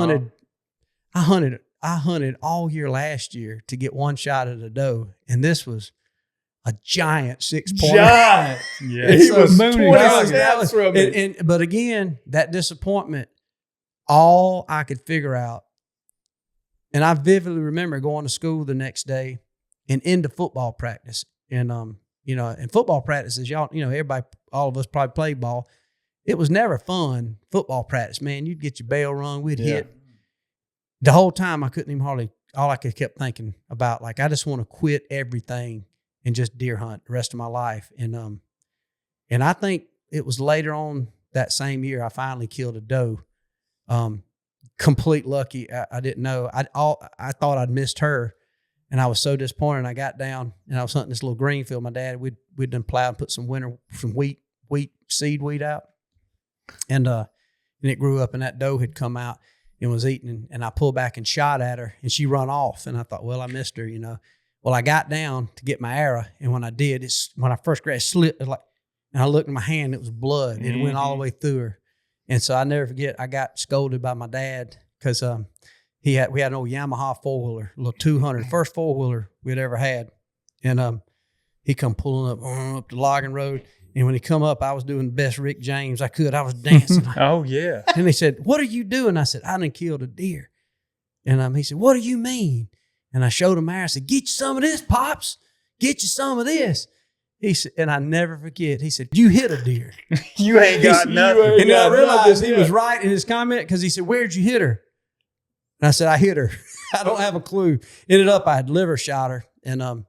hunted. I hunted all year last year to get one shot at a doe, and this was a giant 6-pointer. Giant. Yeah. He So was Mooney 20 Dog. steps from it. But again, that disappointment, all I could figure out, and I vividly remember going to school the next day and into football practice. And in football practices, everybody, all of us probably played ball. It was never fun, football practice, man. You'd get your bell rung, we'd hit. The whole time I couldn't even hardly, all I kept thinking about, like, I just want to quit everything and just deer hunt the rest of my life. And I think it was later on that same year I finally killed a doe. Complete lucky. I didn't know. I thought I'd missed her, and I was so disappointed. And I got down and I was hunting this little green field. My dad, we'd done plowed and put some wheat seed wheat out, and it grew up, and that doe had come out and was eating, and I pulled back and shot at her, and she run off, and I thought, well, I missed her, Well, I got down to get my arrow, and when I did, when I first grabbed, it slipped, and I looked in my hand, it was blood. It went all the way through her. And so I never forget, I got scolded by my dad because we had an old Yamaha 4-wheeler, a little 200, first 4-wheeler we'd ever had. And he come pulling up the logging road. And when he come up, I was doing the best Rick James I could. I was dancing. Oh, yeah. And he said, "What are you doing?" I said, "I done killed a deer." And he said, "What do you mean?" And I showed him there. I said, "Get you some of this, Pops. Get you some of this." He said, and I never forget, he said, "You hit a deer." You ain't got nothing. And I realized he was right in his comment because he said, "Where'd you hit her?" And I said, "I hit her." I don't have a clue. Ended up, I had liver shot her. And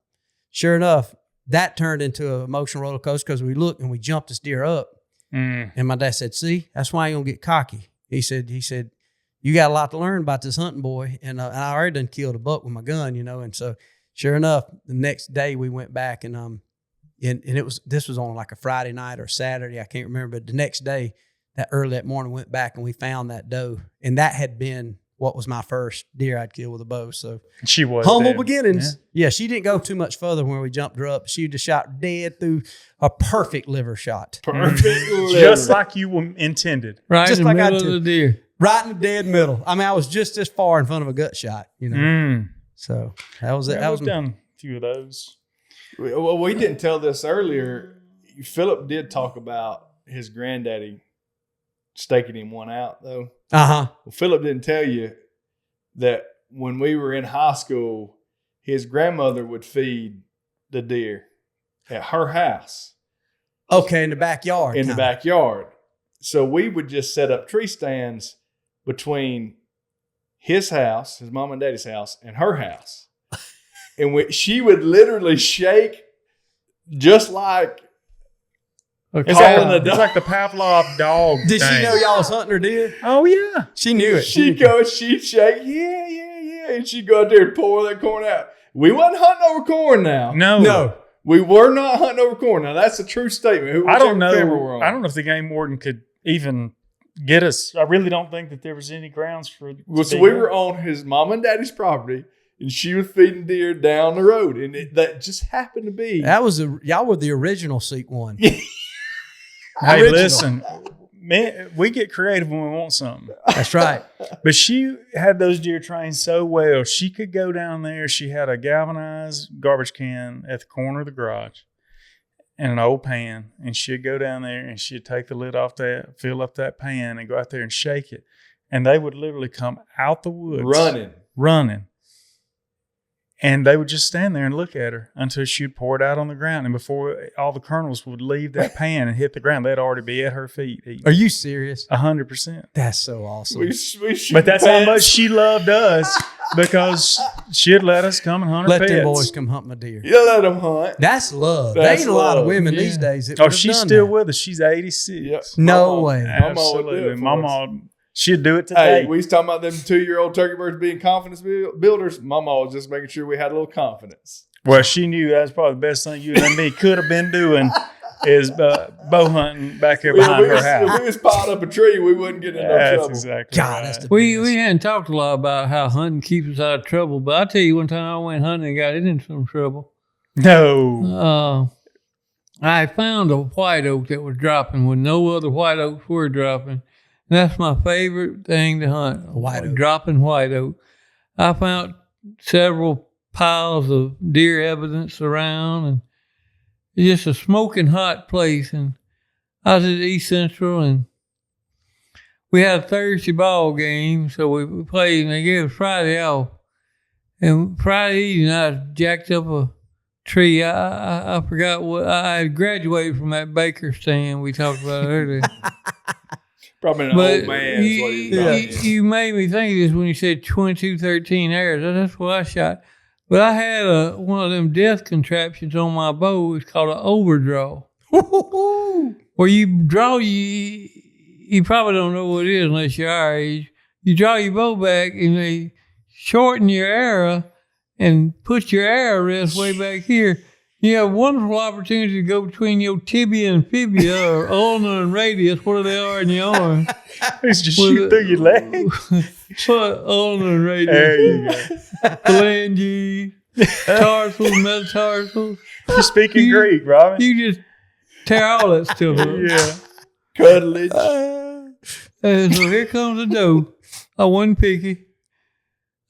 sure enough, that turned into an emotional roller coaster because we looked and we jumped this deer up. And my dad said, "See, that's why you don't get cocky." He said, "You got a lot to learn about this hunting, boy." And I already done killed a buck with my gun, And so sure enough, the next day we went back and this was on like a Friday night or Saturday. I can't remember. But the next day, that morning, went back and we found that doe. And that had been what was my first deer I'd killed with a bow. So she was humble dead. beginnings. Yeah, she didn't go too much further when we jumped her up. She just shot dead through a perfect liver shot. Perfect liver. Just like you intended. Right Just in the like I middle of the did. deer. Right in the dead middle. I mean, I was just this far in front of a gut shot, So that was it. Yeah, That was we've done a few of those. Well, we didn't tell this earlier. Philip did talk about his granddaddy staking him one out, though. Uh-huh. Well, Philip didn't tell you that when we were in high school, his grandmother would feed the deer at her house. Okay, in the backyard. In the backyard. So we would just set up tree stands between his house, his mom and daddy's house, and her house. And she would literally shake just like It's calling a it's dog. like the Pavlov dog Did she thing. know y'all was hunting her deer? Oh, yeah. She knew it. She'd shake, yeah. And she'd go out there and pour that corn out. We wasn't hunting over corn now. No. We were not hunting over corn. Now, that's a true statement. I don't Whichever camera we're know. on. I don't know if the game warden could even get us. I really don't think that there was any grounds for it. Well, so we were on his mom and daddy's property, and she was feeding deer down the road. And that just happened to be. Y'all were the original seek one. Hey, Original. listen, man, we get creative when we want something. That's right. But she had those deer trained so well. She could go down there. She had a galvanized garbage can at the corner of the garage and an old pan. And she'd go down there and she'd take the lid off that, fill up that pan and go out there and shake it. And they would literally come out the woods. Running. And they would just stand there and look at her until she'd pour it out on the ground. And before all the kernels would leave that pan and hit the ground, they'd already be at her feet eating. Are you serious? 100%. That's so awesome. But that's how much she loved us because she'd let us come and hunt her Let pets. them boys come hunt my deer. You let them hunt. That's love. That's there ain't a lot of love. women Yeah. these days that Oh, would've she's done still that. with us. She's 86. Yep. No way. Mama would do Absolutely. it for us. Mama, she'd do it today. Hey, we was talking about them 2-year-old turkey birds being confidence builders. Mama was just making sure we had a little confidence. Well, she knew that was probably the best thing you and me could have been doing is bow hunting back there behind her If house. we was piled up a tree, we wouldn't get in no That's trouble. exactly God, right. that's the We hadn't talked a lot about how hunting keeps us out of trouble, but I tell you, one time I went hunting and got into some trouble. No. I found a white oak that was dropping when no other white oaks were dropping. And that's my favorite thing to hunt, White oak. dropping white oak. I found several piles of deer evidence around, and it's just a smoking hot place. And I was at East Central, and we had a Thursday ball game, so we played, and they gave us Friday off. And Friday evening, I jacked up a tree. I forgot what I had graduated from that baker stand we talked about earlier. Probably an old man is what he's about. you made me think of this when you said 22-13 arrows. That's what I shot. But I had one of them death contraptions on my bow. It's called an overdraw. Where you draw, you probably don't know what it is unless you're our age. You draw your bow back and they shorten your arrow and put your arrow rest way back here. You have a wonderful opportunity to go between your tibia and fibia, or ulna and radius, whatever they are in your arm. It's just shoot through your leg. Put ulna and radius. There you go. Phalange, tarsals, metatarsals. You're speaking Greek, Robin. You just tear all that stuff up. Yeah. Cuddledge. And so here comes the doe. I wasn't picky.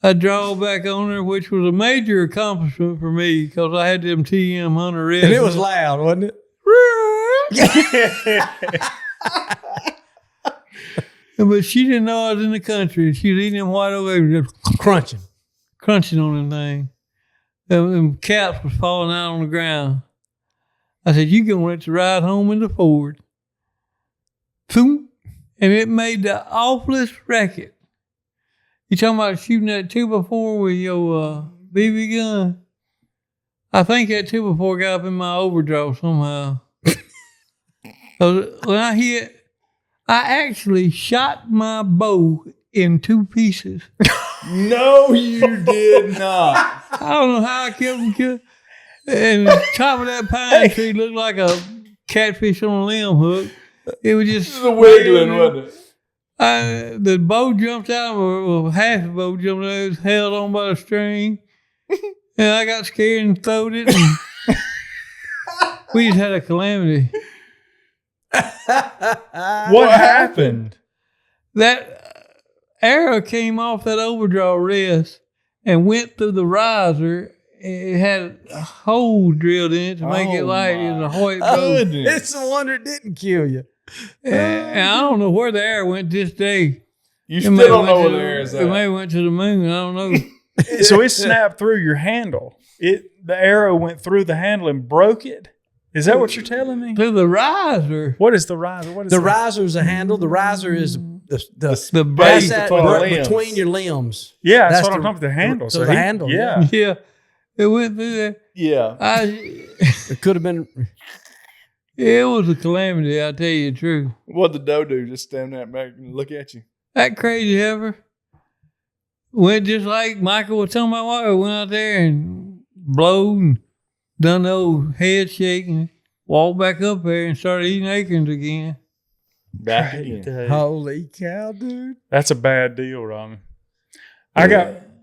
I draw back on her, which was a major accomplishment for me because I had them TM Hunter Red. And it was loud, wasn't it? But she didn't know I was in the country. She was eating them white oak eggs, just crunching on them thing. And caps was falling out on the ground. I said, "You gonna let to ride home in the Ford." Boom. And it made the awfulest racket. You talking about shooting that 2x4 with your BB gun? I think that 2x4 got up in my overdraw somehow. When I hit, I actually shot my bow in 2 pieces. No, you did not. I don't know how I kept them. And the top of that pine tree looked like a catfish on a limb hook. It was just The wiggling, wasn't it? The bow jumped out, or half the bow jumped out. It was held on by a string. And I got scared and throwed it. And we just had a calamity. What happened? That arrow came off that overdraw rest and went through the riser. It had a hole drilled in it to make it light. It was a white bow. It's a wonder it didn't kill you. And I don't know where the arrow went this day. You still don't know where the air is It may have went to the moon. I don't know. So it snapped through your handle. The arrow went through the handle and broke it. Is that what you're telling me? Through the riser. What is the riser? What is The riser is a handle. The riser is the base that between the limbs. between your limbs. Yeah, that's what the- I'm talking about. The handle. so the handle, Yeah. Yeah. It went through there. Yeah. It could have been. It was a calamity, I'll tell you the truth. What did the doe do? Just stand there back and look at you? That crazy heifer went just like Michael was telling my wife. Went out there and blowed and done the old head shaking, walked back up there and started eating acorns again. Back again. Holy cow, dude! That's a bad deal, Robin.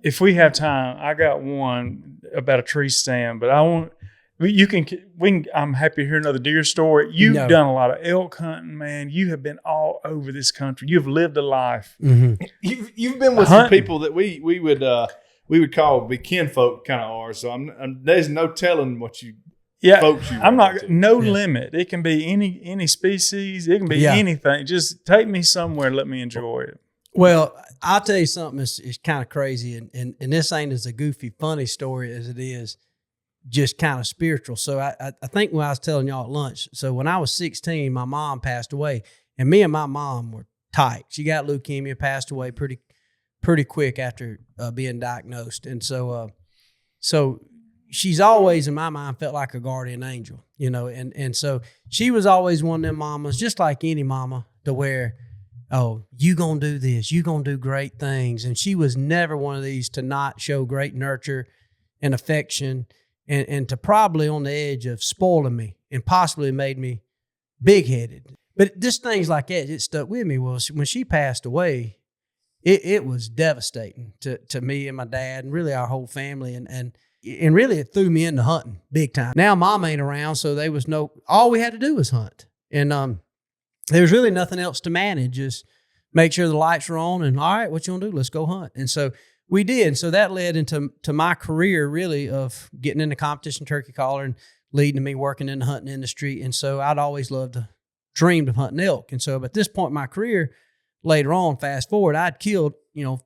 If we have time, I got one about a tree stand, but I'm happy to hear another deer story. You've done a lot of elk hunting, man. You have been all over this country. You've lived a life. Mm-hmm. You've been with some people that we would call be kinfolk kind of ours. So there's no telling what you folks you. I'm not limit. It can be any species. It can be anything. Just take me somewhere. And let me enjoy it. Well, I'll tell you something. It's kind of crazy, and this ain't as a goofy, funny story as it is just kind of spiritual. So I think when I was telling y'all at lunch, so when I was 16, my mom passed away, and me and my mom were tight. She got leukemia, passed away pretty quick after being diagnosed, and so she's always in my mind felt like a guardian angel, you know, and so she was always one of them mamas, just like any mama, to where, oh, you gonna do this, you gonna do great things, and she was never one of these to not show great nurture and affection. And to probably on the edge of spoiling me and possibly made me big-headed. But just things like that, it stuck with me. Well, when she passed away, it was devastating to me and my dad and really our whole family. And really it threw me into hunting big time. Now Mom ain't around, so there was all we had to do was hunt. And there was really nothing else to manage, just make sure the lights were on and, all right, what you gonna do? Let's go hunt. And so we did. So that led into my career, really, of getting into competition turkey caller and leading to me working in the hunting industry. And so I'd always dreamed of hunting elk. And so at this point in my career, later on, fast forward, I'd killed, 4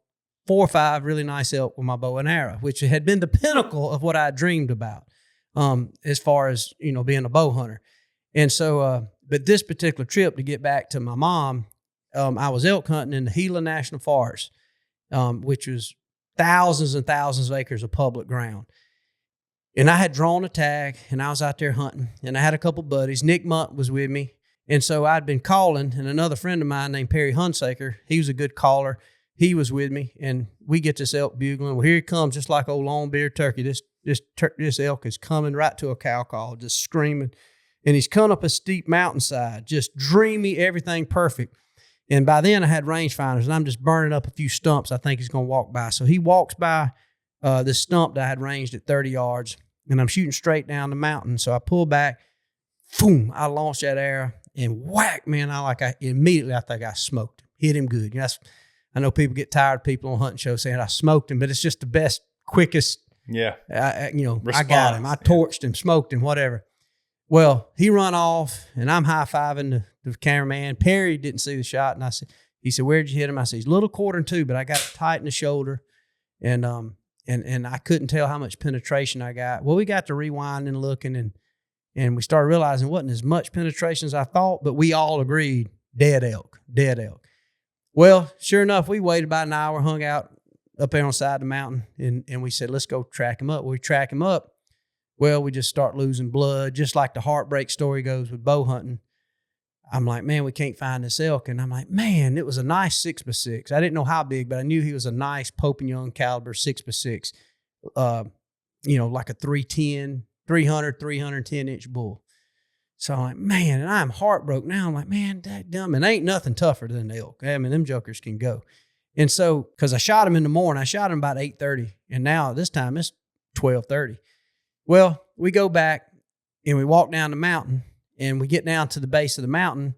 or 5 really nice elk with my bow and arrow, which had been the pinnacle of what I dreamed about as far as, being a bow hunter. And so, but this particular trip, to get back to my mom, I was elk hunting in the Gila National Forest, which was thousands and thousands of acres of public ground. And I had drawn a tag, and I was out there hunting, and I had a couple buddies. Nick Munt was with me. And so I'd been calling, and another friend of mine named Perry Hunsaker, he was a good caller. He was with me, and we get this elk bugling. Well, here he comes, just like old long-bearded turkey. This elk is coming right to a cow call, just screaming. And he's coming up a steep mountainside, just dreamy, everything perfect. And by then I had rangefinders, and I'm just burning up a few stumps I think he's going to walk by. So he walks by this stump that I had ranged at 30 yards, and I'm shooting straight down the mountain. So I pull back, boom, I launched that arrow, and whack, man, I think I smoked him, hit him good. That's I know people get tired of people on hunting shows saying I smoked him, but it's just the best, quickest. Yeah. I Response. got him. I torched him, smoked him, whatever. Well, he run off, and I'm high-fiving the cameraman. Perry didn't see the shot, and he said, "Where'd you hit him?" I said, "He's a little 1.25, but I got it tight in the shoulder, and I couldn't tell how much penetration I got." Well, we got to rewinding and looking, and we started realizing it wasn't as much penetration as I thought, but we all agreed, dead elk. Well, sure enough, we waited about an hour, hung out up there on the side of the mountain, and we said, let's go track him up. Well, we track him up. Well, we just start losing blood, just like the heartbreak story goes with bow hunting. I'm like, man, we can't find this elk. And I'm like, man, it was a nice 6x6. I didn't know how big, but I knew he was a nice Pope and Young caliber 6x6, like a 310-inch bull. So I'm like, man, and I'm heartbroken now. I'm like, man, dadgum, and ain't nothing tougher than the elk. I mean, them jokers can go. And so, because I shot him in the morning, I shot him about 8:30, and now this time it's 12:30. Well, we go back and we walk down the mountain, and we get down to the base of the mountain,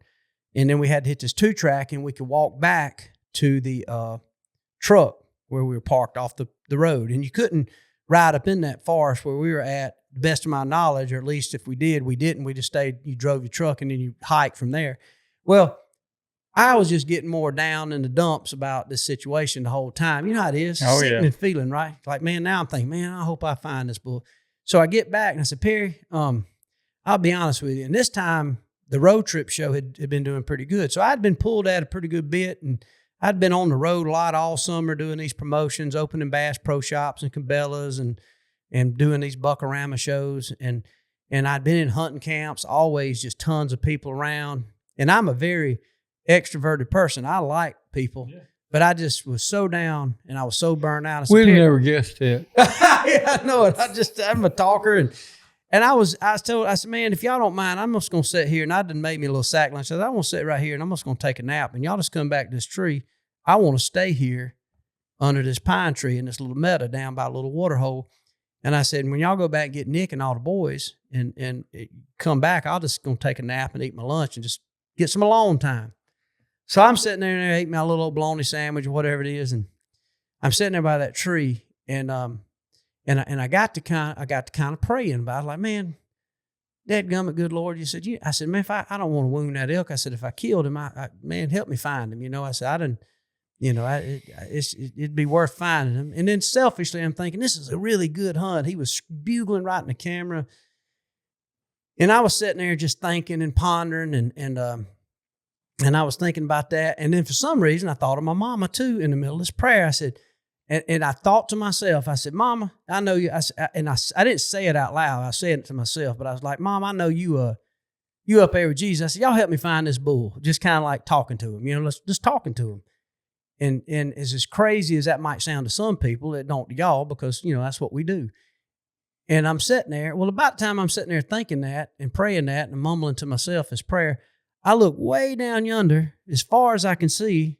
and then we had to hit this 2-track, and we could walk back to the truck where we were parked off the road. And you couldn't ride up in that forest where we were at, the best of my knowledge, or at least if we did, we didn't. We just stayed, you drove your truck, and then you hiked from there. Well, I was just getting more down in the dumps about this situation the whole time. You know how it is, sickening feeling, right? Like, man, now I'm thinking, man, I hope I find this bull. So I get back and I said, Perry, I'll be honest with you. And this time the road trip show had been doing pretty good. So I'd been pulled at a pretty good bit, and I'd been on the road a lot all summer doing these promotions, opening Bass Pro Shops and Cabela's and doing these Buckarama shows. And I'd been in hunting camps, always just tons of people around. And I'm a very extroverted person. I like people, but I just was so down and I was so burned out. We never guessed that. Yeah, I know it. I'm a talker. And I said, man, if y'all don't mind, I'm just going to sit here. And I done made me a little sack lunch. I said, I want to sit right here and I'm just going to take a nap. And y'all just come back to this tree. I want to stay here under this pine tree in this little meadow down by a little water hole. And I said, when y'all go back and get Nick and all the boys and come back, I'll just going to take a nap and eat my lunch and just get some alone time. So I'm sitting there and I ate my little old bologna sandwich or whatever it is, and I'm sitting there by that tree, and I got to kind of praying about it. I was like, man, dadgummit, good Lord, I said, man, if I don't want to wound that elk. I said, if I killed him, man, help me find him. I said, it'd be worth finding him. And then selfishly, I'm thinking, this is a really good hunt. He was bugling right in the camera, and I was sitting there just thinking and pondering, and I was thinking about that. And then for some reason, I thought of my mama too in the middle of this prayer. I said, and I thought to myself, I said, Mama, I know you. I didn't say it out loud. I said it to myself, but I was like, Mom, I know you up there with Jesus. I said, y'all help me find this bull. Just kind of like talking to him, let's just talking to him. And as crazy as that might sound to some people, it don't to y'all, because, that's what we do. And I'm sitting there. Well, about the time I'm sitting there thinking that and praying that and mumbling to myself as prayer, I look way down yonder, as far as I can see,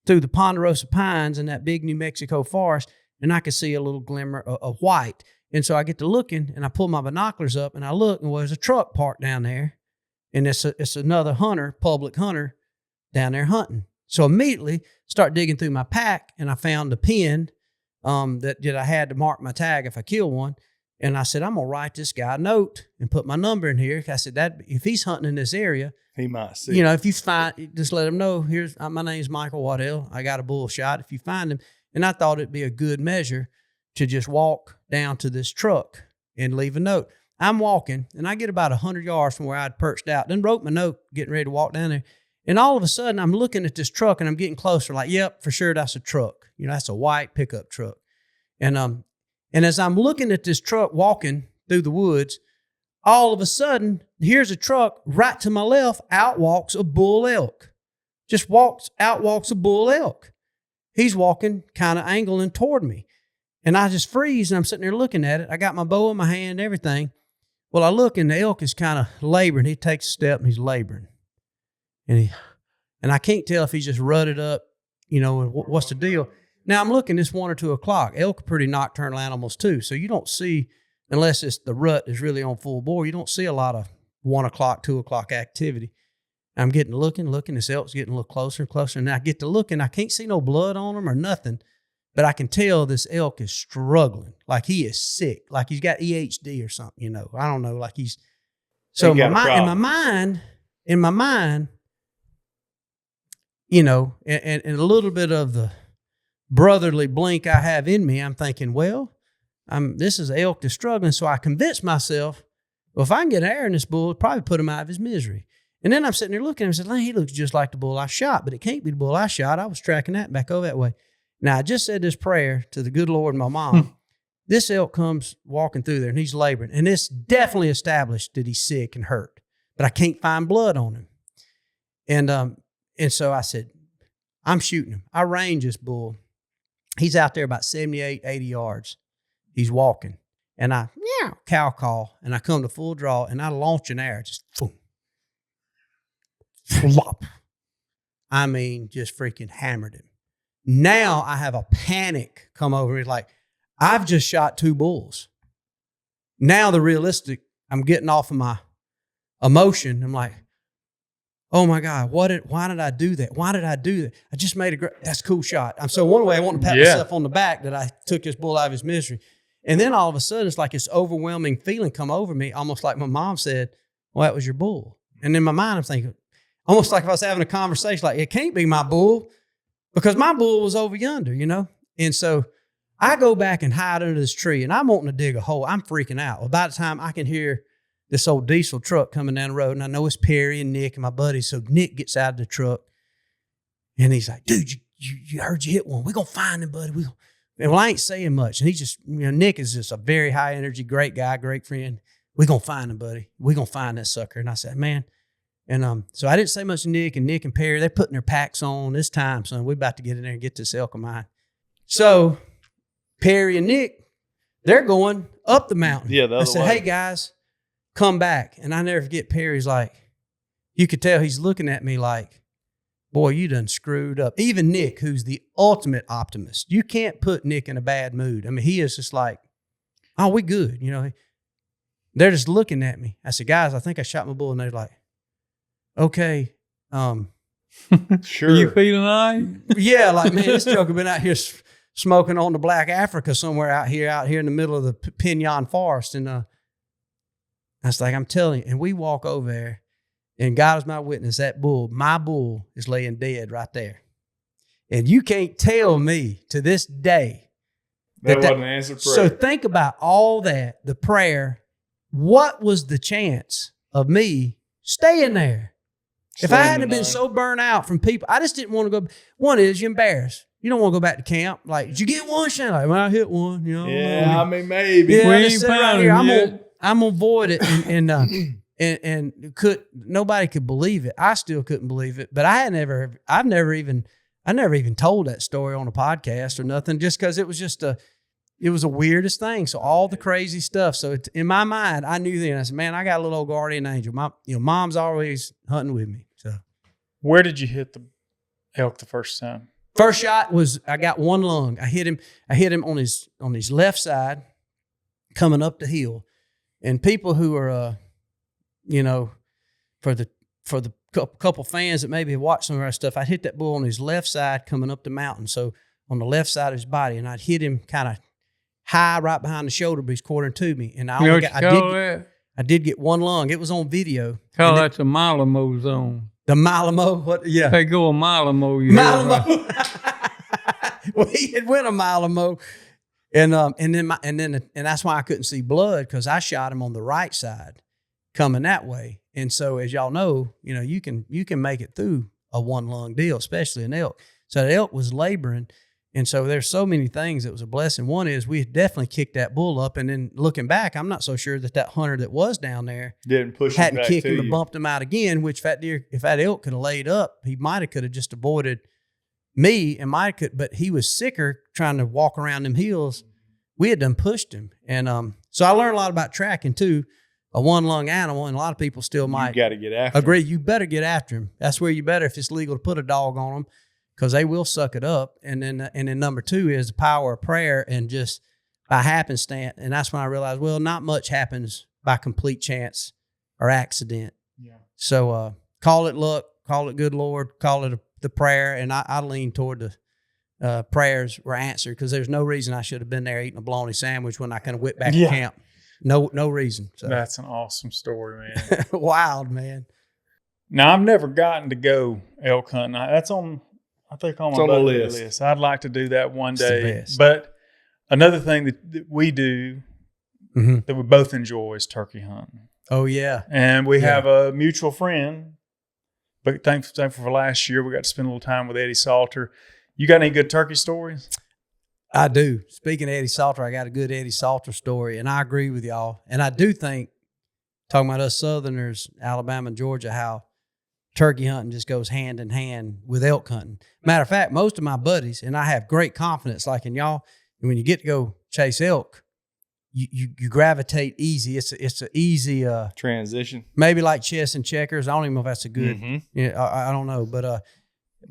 through the ponderosa pines in that big New Mexico forest, and I can see a little glimmer of white. And so I get to looking, and I pull my binoculars up, and I look, and there's a truck parked down there, and it's another hunter, public hunter, down there hunting. So immediately start digging through my pack, and I found the pin that I had to mark my tag if I kill one. And I said, I'm going to write this guy a note and put my number in here. I said, that if he's hunting in this area, he might see. If you find, just let him know, my name's Michael Waddell. I got a bull shot. If you find him. And I thought it'd be a good measure to just walk down to this truck and leave a note. I'm walking, and I get about 100 yards from where I'd perched out, then wrote my note, getting ready to walk down there. And all of a sudden, I'm looking at this truck, and I'm getting closer, like, yep, for sure, that's a truck. That's a white pickup truck. And as I'm looking at this truck walking through the woods, all of a sudden, here's a truck right to my left, out walks a bull elk. Out walks a bull elk. He's walking, kind of angling toward me. And I just freeze, and I'm sitting there looking at it. I got my bow in my hand and everything. Well, I look, and the elk is kind of laboring. He takes a step, and he's laboring. And I can't tell if he's just rutted up, what's the deal. Now, I'm looking, it's 1 or 2 o'clock. Elk are pretty nocturnal animals, too. So you don't see, unless the rut is really on full bore, you don't see a lot of 1 o'clock, 2 o'clock activity. I'm getting looking. This elk's getting a little closer and closer. And I get to looking. I can't see no blood on him or nothing, but I can tell this elk is struggling. Like he is sick. Like he's got EHD or something, you know. I don't know. Like he's, so in my mind, you know, and a little bit of the brotherly blink I have in me, I'm thinking, well, this is an elk that's struggling. So I convinced myself, well, if I can get air in this bull, it'll probably put him out of his misery. And then I'm sitting there looking at him and said, he looks just like the bull I shot, but it can't be the bull I shot. I was tracking that back over that way. Now, I just said this prayer to the good Lord and my mom. This elk comes walking through there and he's laboring. And it's definitely established that he's sick and hurt, but I can't find blood on him. And so I said, I'm shooting him. I range this bull. He's out there about 78, 80 yards. He's walking. And I, cow call, and I come to full draw, and I launch an arrow, just boom. Flop. I mean, just freaking hammered him. Now I have a panic come over me, like, I've just shot 2 bulls. Now the realistic, I'm getting off of my emotion. I'm like, oh my God, why did I do that? Why did I do that? I just made that's a cool shot. So one way I want to pat myself on the back that I took this bull out of his misery. And then all of a sudden, it's like this overwhelming feeling come over me, almost like my mom said, well, that was your bull. And in my mind, I'm thinking, almost like if I was having a conversation, like, it can't be my bull because my bull was over yonder, you know? And so I go back and hide under this tree, and I'm wanting to dig a hole. I'm freaking out. Well, by the time I can hear this old diesel truck coming down the road, and I know it's Perry and Nick and my buddies. So Nick gets out of the truck, and he's like, dude, you heard you hit one. We're going to find him, buddy. And well, I ain't saying much. And he's just, Nick is just a very high energy, great guy, great friend. We're going to find him, buddy. We're going to find that sucker. And I said, man. And so I didn't say much to Nick and Perry. They're putting their packs on this time, son. We're about to get in there and get this elk of mine. So Perry and Nick, they're going up the mountain. Yeah, the other I said, way. hey, guys, come back. And I never forget, Perry's like, you could tell he's looking at me like, boy, you done screwed up. Even Nick, who's the ultimate optimist, you can't put Nick in a bad mood. I mean, he is just like, oh, we good. You know, they're just looking at me. I said, guys, I think I shot my bull. And they're like, okay. Sure. Are you feeling all right? Yeah, like, man, this joker been out here smoking on the Black Africa somewhere out here in the middle of the Pinyon Forest. And I was like, I'm telling you. And we walk over there. And God is my witness, that bull, my bull, is laying dead right there. And you can't tell me to this day that wasn't an answered prayer. So think about all that, the prayer. What was the chance of me staying there? If I hadn't been so burnt out from people, I just didn't want to go. One is you're embarrassed. You don't want to go back to camp. Like, did you get one shot? Like, well, I hit one, you know. Yeah, I mean, maybe. Yeah, We I ain't just sit right found here. him yet. I'm gonna avoid it, and nobody could believe it. I still couldn't believe it, but I never even told that story on a podcast or nothing, just because it was the weirdest thing. So all the crazy stuff. So in my mind, I knew then. I said, man, I got a little old guardian angel. Mom's always hunting with me. So Where did you hit the elk the first time? first shot was I got one lung. I hit him on his left side, coming up the hill, and people who are for the couple fans that maybe have watched some of our stuff, I'd hit that bull on his left side coming up the mountain. So on the left side of his body, and I'd hit him kind of high right behind the shoulder, but he's quartering to me. And I did get one lung. It was on video. Call that the Malamo zone. The Malamo, what? Yeah. They go a Malamo. Well, he had went a Malamo. And that's why I couldn't see blood, because I shot him on the right side coming that way. And so, as y'all know, you can make it through a one lung deal, especially an elk. So the elk was laboring. And so there's so many things that was a blessing. One is we definitely kicked that bull up. And then looking back, I'm not so sure that hunter that was down there Didn't push him hadn't back kicked to him and you. bumped him out again, which if that elk could have laid up, he could have just avoided me and but he was sicker trying to walk around them hills. We had done pushed him. And so I learned a lot about tracking too, a one lung animal. And a lot of people still might You got to get after him. agree. You better get after him. That's where you better, if it's legal to put a dog on them, because they will suck it up. And then number two is the power of prayer and just by happenstance. And that's when I realized, well, not much happens by complete chance or accident. Yeah. So call it luck, call it good Lord, call it the prayer. And I lean toward the prayers were answered, because there's no reason I should have been there eating a bologna sandwich when I could have went back to camp. No reason. So. That's an awesome story, man. Wild, man. Now, I've never gotten to go elk hunting. That's on, I think, on my bucket list. I'd like to do that one day. But another thing that we do that we both enjoy is turkey hunting. Oh, yeah. And we have a mutual friend, but thankful for last year, we got to spend a little time with Eddie Salter. You got any good turkey stories? I do. Speaking of Eddie Salter, I got a good Eddie Salter story, and I agree with y'all. And I do think, talking about us Southerners, Alabama and Georgia, how turkey hunting just goes hand in hand with elk hunting. Matter of fact, most of my buddies, and I have great confidence, like in y'all, when you get to go chase elk, you gravitate easy. It's an easy transition. Maybe like chess and checkers. I don't even know if that's a good. I don't know, but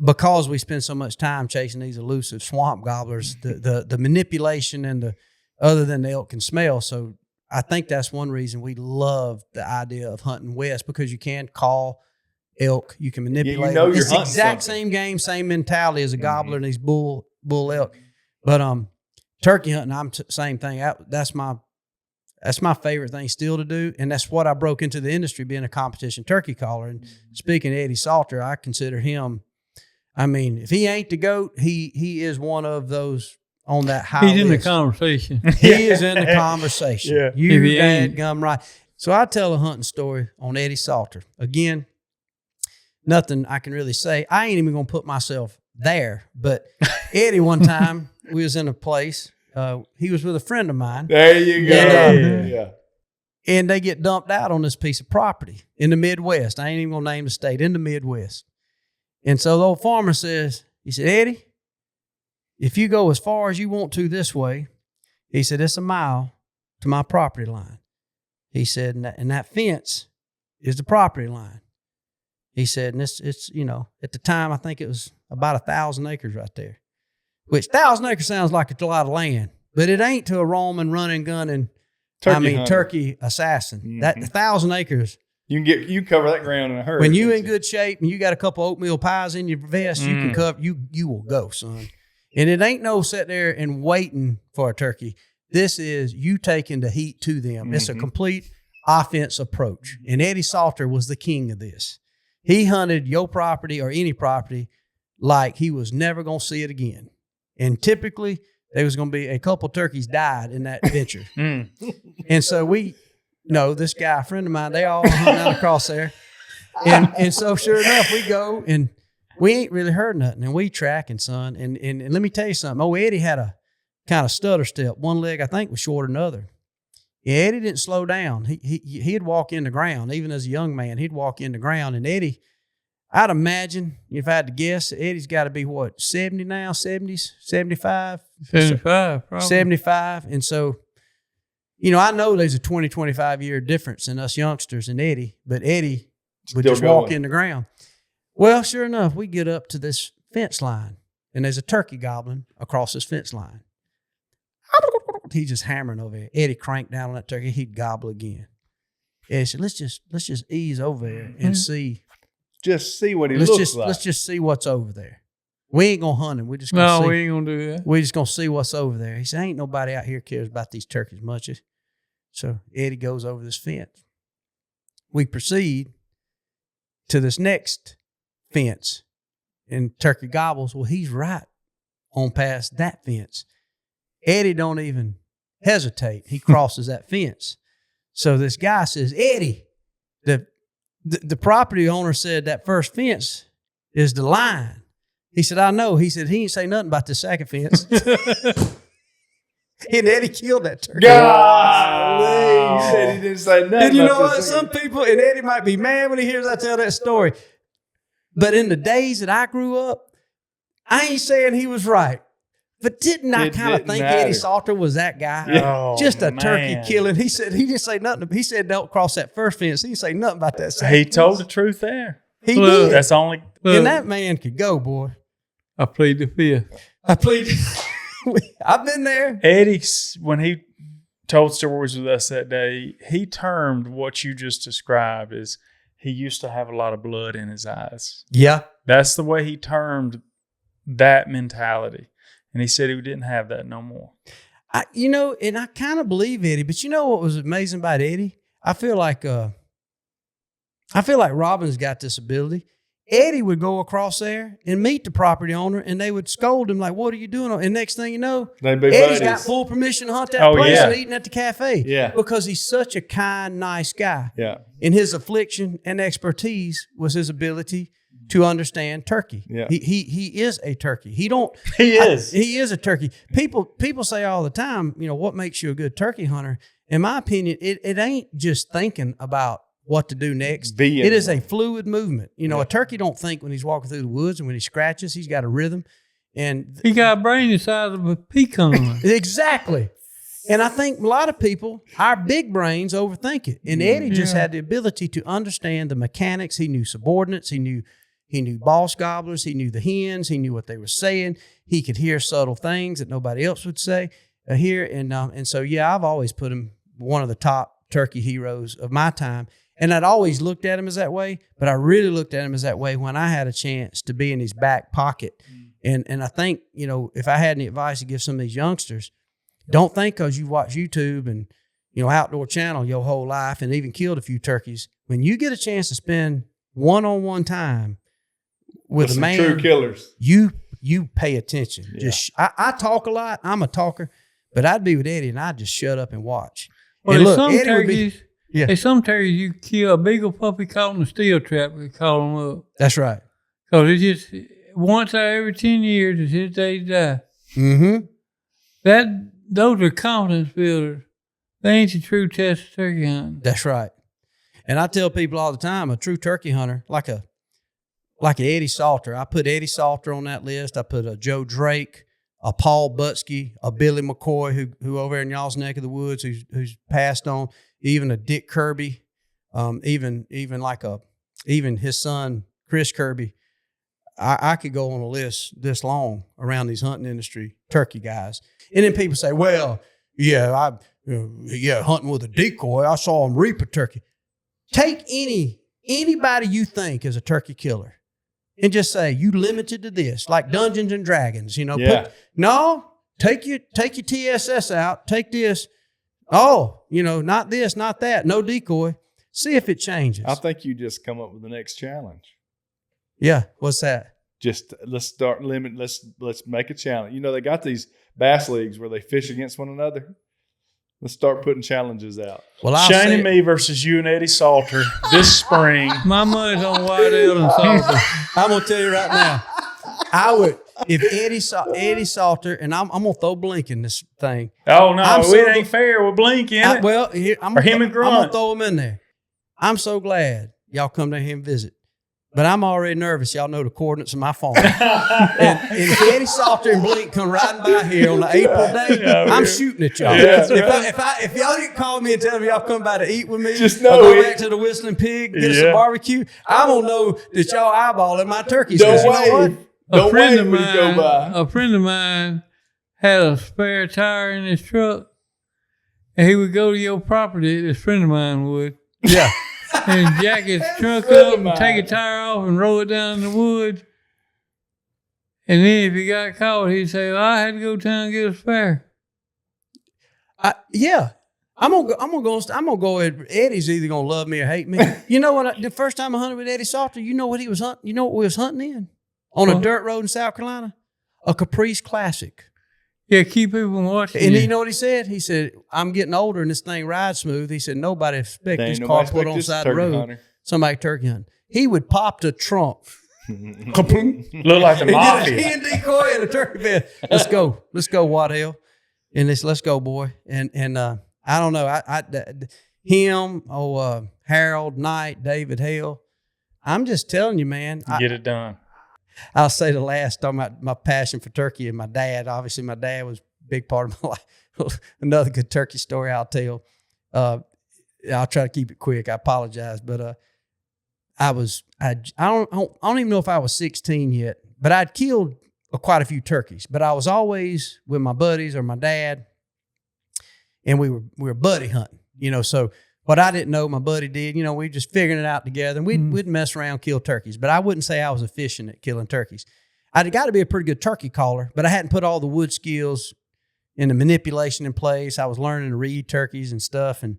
because we spend so much time chasing these elusive swamp gobblers, the manipulation and the other than the elk can smell. So I think that's one reason we love the idea of hunting west, because you can call elk, you can manipulate. It's the exact same game, same mentality as a gobbler and these bull elk. But turkey hunting, same thing. That's my favorite thing still to do, and that's what I broke into the industry, being a competition turkey caller. And speaking of Eddie Salter, I consider him. I mean, if he ain't the GOAT, he is one of those on that high list. He's in the conversation. He is in the conversation. Yeah. You dadgum right. So I tell a hunting story on Eddie Salter. Again, nothing I can really say. I ain't even going to put myself there. But Eddie, one time, we was in a place. He was with a friend of mine. There you go. And they get dumped out on this piece of property in the Midwest. I ain't even going to name the state, in the Midwest. And so the old farmer says, he said, Eddie, if you go as far as you want to this way, he said, it's a mile to my property line. He said, and that fence is the property line. He said, and it's at the time, I think it was about 1,000 acres right there, which 1,000 acres sounds like a lot of land, but it ain't to a roaming, running, gunning, turkey assassin. Mm-hmm. That 1,000 acres. You cover that ground in a hurry. When you in good shape and you got a couple oatmeal pies in your vest, you can cover. You will go, son. And it ain't no sit there and waiting for a turkey. This is you taking the heat to them. It's a complete offense approach. And Eddie Salter was the king of this. He hunted your property or any property like he was never going to see it again. And typically, there was going to be a couple turkeys died in that venture. And so this guy, a friend of mine, they all hung out across there. And so sure enough, we go and we ain't really heard nothing. And we tracking, son. And let me tell you something. Oh, Eddie had a kind of stutter step. One leg, I think, was shorter than the other. Yeah, Eddie didn't slow down. He'd walk in the ground. Even as a young man, he'd walk in the ground. And Eddie, I'd imagine, if I had to guess, Eddie's got to be, 70 now? 70s? 75? 75, probably. 75. And so, I know there's a 20, 25-year difference in us youngsters and Eddie, but Eddie would just walk in the ground. Well, sure enough, we get up to this fence line, and there's a turkey gobbling across this fence line. He's just hammering over there. Eddie cranked down on that turkey. He'd gobble again. Eddie said, let's just ease over there and see. Just see what he looks like. Let's just see what's over there. We ain't going to hunt him. We're just going to see. We ain't going to do that. We're just going to see what's over there. He said, ain't nobody out here cares about these turkeys much. So Eddie goes over this fence. We proceed to this next fence, and turkey gobbles. Well, he's right on past that fence. Eddie don't even hesitate. He crosses that fence. So this guy says, Eddie, the property owner said that first fence is the line. He said, I know. He said, he ain't say nothing about the second fence. And Eddie killed that turkey. Golly, he said he didn't say nothing. And you know what? Some people, and Eddie might be mad when he hears I tell that story. But in the days that I grew up, I ain't saying he was right. But didn't I kind of think Eddie Salter was that guy? Yeah. Just a turkey killing. He said he didn't say nothing. He said don't cross that first fence. He didn't say nothing about that second He fence. told the truth there. He did. That's only. And that man could go, boy. I plead the fifth. I've been there. Eddie, when he told stories with us that day, he termed what you just described as he used to have a lot of blood in his eyes. Yeah. That's the way he termed that mentality. And he said he didn't have that no more. And I kind of believe Eddie, but you know what was amazing about Eddie? I feel like Robin's got this ability. Eddie would go across there and meet the property owner, and they would scold him like, "What are you doing?" And next thing you know, Eddie's got full permission to hunt that place and eating at the cafe. Yeah. Because he's such a kind, nice guy. Yeah. And his affliction and expertise was his ability to understand turkey. Yeah. He is a turkey. He is a turkey. People say all the time, what makes you a good turkey hunter? In my opinion, it ain't just thinking about what to do next. It is a fluid movement. A turkey don't think when he's walking through the woods, and when he scratches, he's got a rhythm. And he got a brain the size of a pecan. Exactly. And I think a lot of people, our big brains, overthink it. And Eddie just had the ability to understand the mechanics. He knew subordinates. He knew boss gobblers. He knew the hens. He knew what they were saying. He could hear subtle things that nobody else would say hear. And so, I've always put him one of the top turkey heroes of my time. And I'd always looked at him as that way, but I really looked at him as that way when I had a chance to be in his back pocket. And I think, if I had any advice to give some of these youngsters, don't think because you watch YouTube and, Outdoor Channel your whole life and even killed a few turkeys. When you get a chance to spend one-on-one time with a man, true killers, you pay attention. Yeah. I talk a lot. I'm a talker, but I'd be with Eddie and I'd just shut up and watch. Well, and there's look, some Eddie would turkeys. Yeah. There's some turkeys you kill a beagle puppy caught in a steel trap. We call them up. That's right. Because it's just once out of every 10 years, it's his day to die. Mm-hmm. Those are confidence builders. They ain't the true test of turkey hunting. That's right. And I tell people all the time, a true turkey hunter, like an Eddie Salter. I put Eddie Salter on that list. I put a Joe Drake, a Paul Butsky, a Billy McCoy, who over in y'all's neck of the woods, who's passed on. Even a Dick Kirby, even his son Chris Kirby. I could go on a list this long around these hunting industry turkey guys, and then people say, "Well, hunting with a decoy. I saw him reap a turkey." Take anybody you think is a turkey killer, and just say you limited to this, like Dungeons and Dragons. Take your TSS out. Take this. Oh, not this, not that. No decoy. See if it changes. I think you just come up with the next challenge. Yeah. What's that? Just let's start limit. Let's make a challenge. They got these bass leagues where they fish against one another. Let's start putting challenges out. Well, Shane and me versus you and Eddie Salter this spring. My money's on Waddell and Salter. I'm gonna tell you right now. I would. If Eddie Salter, and I'm gonna throw Blink in this thing. Oh no, it ain't fair with Blink in it. Well, or him and Grunt. I'm gonna throw him in there. I'm so glad y'all come down here and visit, but I'm already nervous. Y'all know the coordinates of my farm. and if Eddie Salter and Blink come riding by here on the April day, I'm shooting at y'all. Yeah, if y'all didn't call me and tell me y'all come by to eat with me, just know go back to the Whistling Pig, get us some barbecue, I'm gonna know that y'all eyeballing my turkeys. Don't You know what? A friend of mine had a spare tire in his truck, and he would go to your property. This friend of mine would, Yeah. and jack his trunk up and take a tire off and roll it down in the woods. And then if he got caught, he'd say, "Well, I had to go down and get a spare." Yeah. I'm gonna go. Eddie's either gonna love me or hate me. You know what? The first time I hunted with Eddie Salter, you know what he was hunting? You know what we was hunting in? On a dirt road in South Carolina? A Caprice Classic. Yeah, keep people watching. And you know what he said? He said, "I'm getting older and this thing rides smooth." He said, "Nobody expect this car put on the side of the road. Hunter. Somebody turkey hunting." He would pop the trunk. Look like the mafia. He and decoy in a turkey bed. Let's go, Waddell. And let's go, boy. And I don't know. Harold Knight, David Hale. I'm just telling you, man. Get it done. I'll say the last, talking about my passion for turkey and my dad. Obviously, my dad was a big part of my life. Another good turkey story I'll tell. I'll try to keep it quick. I apologize, but I don't even know if I was 16 yet, but I'd killed quite a few turkeys. But I was always with my buddies or my dad, and we were buddy hunting. So What I didn't know, my buddy did. You know, we just figuring it out together, and we'd mess around, kill turkeys. But I wouldn't say I was efficient at killing turkeys. I'd got to be a pretty good turkey caller, but I hadn't put all the wood skills and the manipulation in place. I was learning to read turkeys and stuff, and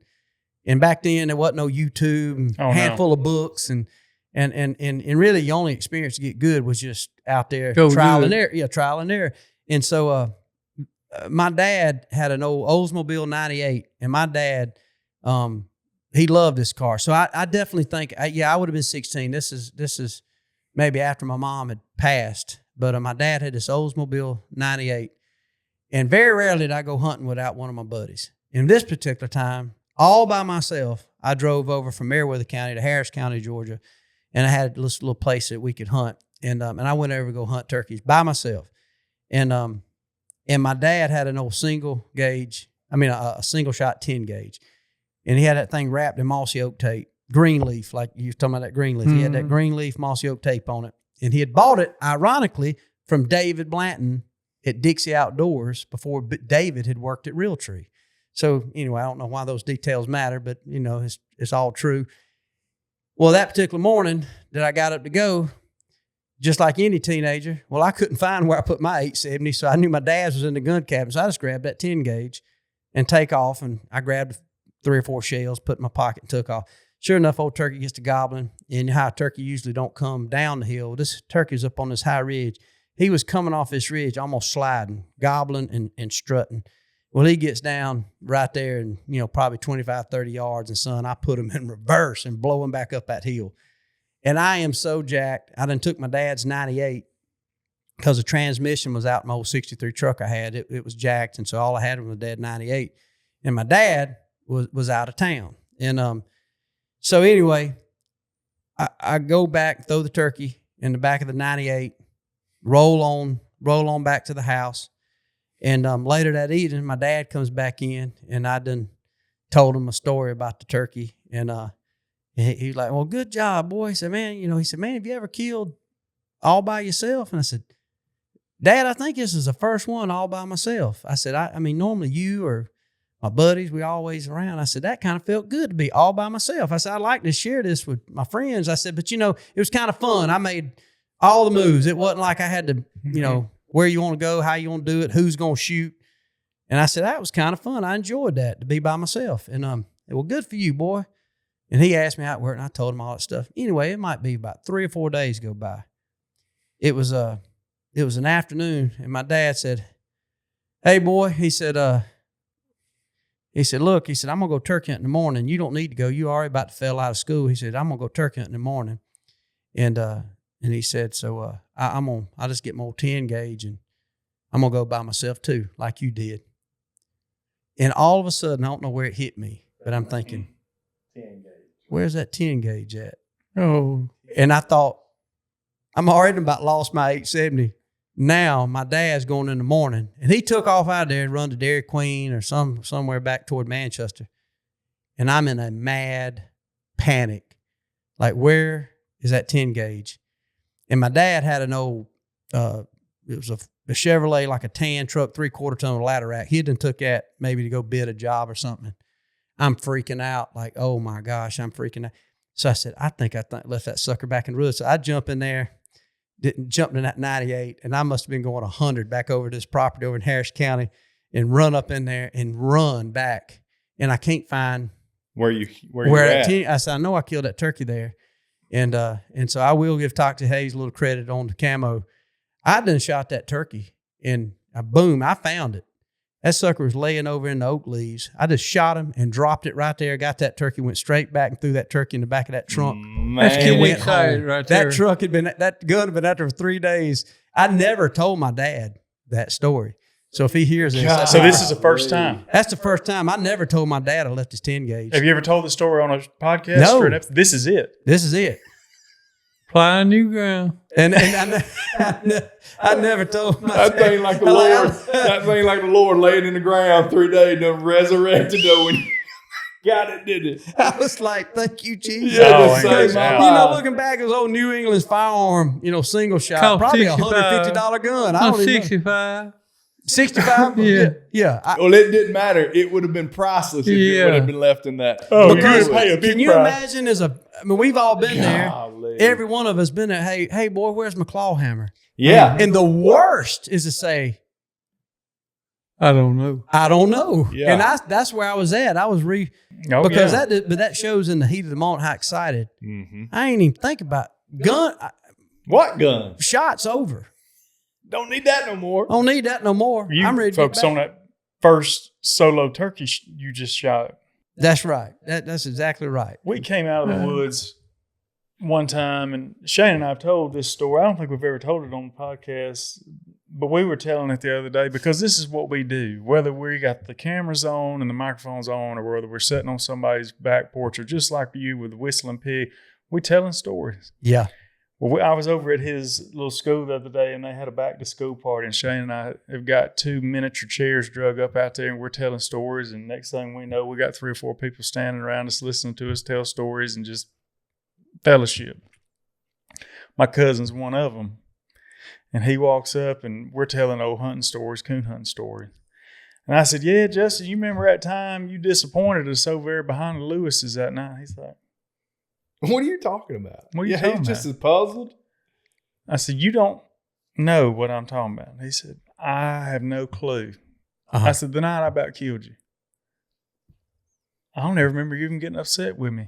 back then there wasn't no YouTube and handful of books, and really the only experience to get good was just out there trial and error. Yeah, trial and error. And so my dad had an old Oldsmobile 98, and my dad he loved this car. So I definitely think I would have been 16. This is maybe after my mom had passed, but my dad had this Oldsmobile 98, and very rarely did I go hunting without one of my buddies. In this particular time, all by myself, I drove over from Meriwether County to Harris County, Georgia, and I had this little place that we could hunt, and I went over to go hunt turkeys by myself, and my dad had an old single shot 10 gauge, and he had that thing wrapped in mossy oak tape, green leaf, like you were talking about that green leaf. He had that green leaf mossy oak tape on it, and he had bought it, ironically, from David Blanton at Dixie Outdoors before David had worked at Realtree. So anyway, I don't know why those details matter, but you know, it's all true. Well, that particular morning that I got up to go, just like any teenager, well, I couldn't find where I put my 870, so I knew my dad's was in the gun cabinet, so I just grabbed that 10 gauge and take off, and I grabbed 3 or 4 shells, put in my pocket, and took off. Sure enough, old turkey gets to gobbling, and how turkey usually don't come down the hill. This turkey's up on this high ridge. He was coming off this ridge, almost sliding, gobbling and strutting. Well, he gets down right there and, you know, probably 25, 30 yards, and son, I put him in reverse and blow him back up that hill. And I am so jacked. I done took my dad's 98 because the transmission was out in my old 63 truck I had. It was jacked, and so all I had was my dad's 98. And my dad was out of town. And so anyway, I go back, throw the turkey in the back of the 98, roll on back to the house. And later that evening, my dad comes back in, and I done told him a story about the turkey. And he was like, well, good job, boy. He said, man, have you ever killed all by yourself? And I said, Dad, I think this is the first one all by myself. I said, I mean, normally you or my buddies, we always around. I said, that kind of felt good to be all by myself. I said, I'd like to share this with my friends. I said, but, it was kind of fun. I made all the moves. It wasn't like I had to, where you want to go, how you want to do it, who's going to shoot. And I said, that was kind of fun. I enjoyed that, to be by myself. And well, good for you, boy. And he asked me how it worked, and I told him all that stuff. Anyway, it might be about 3 or 4 days go by. It was an afternoon, and my dad said, hey, boy, he said, look, he said, I'm going to go turkey hunting in the morning. You don't need to go. You already about to fail out of school. He said, I'm going to go turkey hunting in the morning. And he said, so I'll just get my old 10 gauge, and I'm going to go by myself too, like you did. And all of a sudden, I don't know where it hit me, but I'm thinking, 10 gauge. Where's that 10 gauge at? Oh. And I thought, I'm already about lost my 870. Now my dad's going in the morning, and he took off out there and run to Dairy Queen or somewhere back toward Manchester. And I'm in a mad panic. Like, where is that 10 gauge? And my dad had an old, it was a Chevrolet, like a tan truck, 3/4 ton ladder rack. He had done took that maybe to go bid a job or something. I'm freaking out, like, oh my gosh, I'm freaking out. So I said, I think left that sucker back in the woods. So I jumped in there, jumped in that 98, and I must have been going 100 back over to this property over in Harris County, and run up in there and run back. And I can't find where you at. I said, I know I killed that turkey there. And so I will give Toxic Hayes a little credit on the camo. I done shot that turkey, and boom, I found it. That sucker was laying over in the oak leaves. I just shot him and dropped it right there. Got that turkey, went straight back and threw that turkey in the back of that trunk. That's And getting went excited home. right there. That gun had been out there for 3 days. I never told my dad that story. So if he hears this. So this is the first time. That's the first time. I never told my dad I left his 10 gauge. Have you ever told the story on a podcast? No. Or an episode? This is it. This is it. Flying new ground. And I never told my That dad. thing like the Lord. That thing like the Lord laying in the ground 3 days, done resurrected though when you got it, did it? I was like, thank you, Jesus. Yeah, Oh, just amen. saved my Yeah. life. Looking back at his old New England's firearm, single shot, Cost probably $65. $150 gun. I I'm don't even know. 65. 65? Yeah. Yeah. Well, it didn't matter. It would have been priceless if it would have been left in that. Oh, Because you would pay a big can you price. imagine we've all been Golly. there. Every one of us been there. Hey, boy, where's my claw hammer? Yeah. And the worst is to say, I don't know. I don't know. Yeah. And that's where I was at. I was because that shows in the heat of the moment how excited. Mm-hmm. I ain't even think about gun. What gun? Shots over. Don't need that no more. Don't need that no more. You I'm ready to focus get back. on that first solo turkey you just shot. That's right. That's exactly right. We came out of the woods one time, and Shane and I have told this story. I don't think we've ever told it on the podcast, but we were telling it the other day because this is what we do. Whether we got the cameras on and the microphones on, or whether we're sitting on somebody's back porch, or just like you with the whistling pig, we telling stories. Yeah. Well, I was over at his little school the other day, and they had a back-to-school party, and Shane and I have got 2 miniature chairs drug up out there, and we're telling stories, and next thing we know, we got 3 or 4 people standing around us listening to us tell stories and just fellowship. My cousin's one of them, and he walks up, and we're telling old hunting stories, coon hunting stories. And I said, yeah, Justin, you remember that time you disappointed us over there behind the Lewis's that night? He's like, What are you talking about? What are you talking he's just about? as puzzled. I said, you don't know what I'm talking about. He said, I have no clue. I said, the night I about killed you. I don't ever remember you even getting upset with me.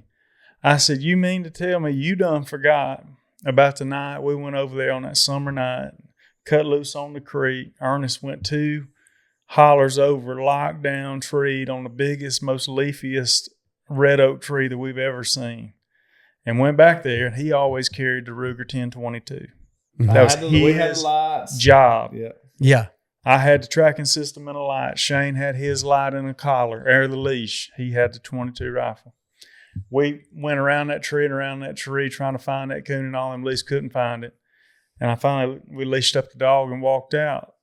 I said, you mean to tell me you done forgot about the night we went over there on that summer night, cut loose on the creek. Ernest went 2 hollers over, locked down, treed on the biggest, most leafiest red oak tree that we've ever seen. And went back there, and he always carried the Ruger 1022. That was We had his lights. job. Yeah. Yeah. I had the tracking system and a light. Shane had his light and a collar, or the leash. He had the 22 rifle. We went around that tree and around that tree trying to find that coon, and all them leash couldn't find it. And we leashed up the dog and walked out.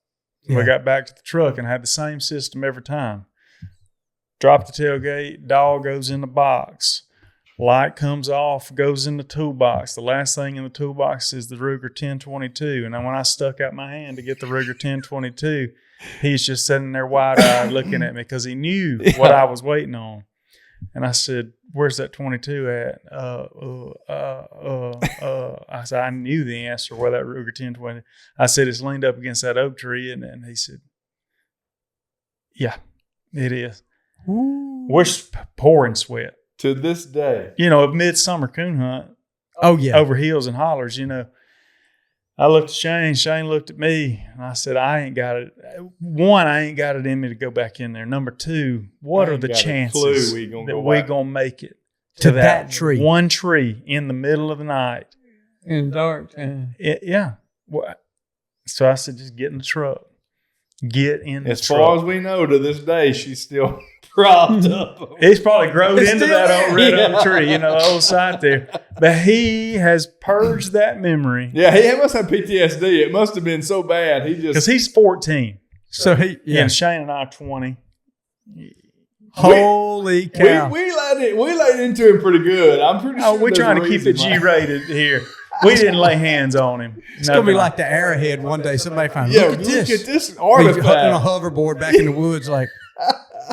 Yeah. We got back to the truck and had the same system every time. Drop the tailgate, dog goes in the box. Light comes off, goes in the toolbox. The last thing in the toolbox is the Ruger 1022. And then when I stuck out my hand to get the Ruger 1022, he's just sitting there wide-eyed looking at me because he knew what I was waiting on. And I said, where's that 22 at? I said, I knew the answer where that Ruger 1020. I said, it's leaned up against that oak tree. And he said, yeah, it is. We're pouring sweat. To this day. You know, a midsummer coon hunt. Oh, yeah. Over hills and hollers, you know. I looked at Shane. Shane looked at me, and I said, I ain't got it. 1, I ain't got it in me to go back in there. Number 2, what I are ain't the got a chances clue we gonna that go we're back. going to make it To that tree. one tree in the middle of the night? In dark time. Yeah. Well, so I said, just get in the truck. Get in the As truck. far as we know, to this day, she's still propped up. He's probably grown It's into still that old there. red oak tree, you know, the old site there. But he has purged that memory Yeah, he must have PTSD. It must have been so bad. He because just he's 14. So And Shane and I are 20. Holy cow. we laid into him pretty good. I'm pretty sure. Oh, we're there's trying a to keep it reason why. G-rated here. We didn't lay hands on him. It's going to be like the arrowhead one day. Somebody finds, Yeah, look at this. this He's hunting a artifact. hoverboard back in the woods like,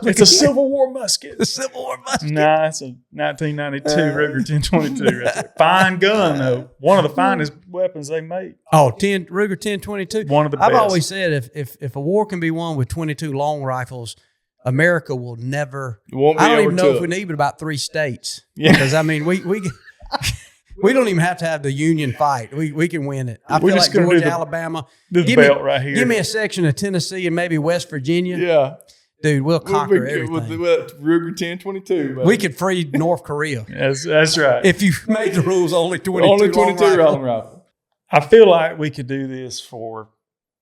It's a Civil War musket. the Civil War musket. Nah, it's a 1992 Ruger 1022. Right there. Fine gun, though. One of the finest weapons they make. Oh, Ruger 1022. One of the I've best. always said if a war can be won with 22 long rifles, America will never. Won't be I don't even know if overtook. we need but about 3 states. Yeah. Because I mean, we don't even have to have the Union fight. We can win it. I We're feel just like gonna do Georgia, the- Alabama. The Give belt me, right here. Give me a section of Tennessee and maybe West Virginia. Yeah, Dude, we'll conquer with everything. with Ruger 1022. We could free North Korea That's right. if you made the rules only 22. only long 22 rifle. long rifle. I feel like we could do this for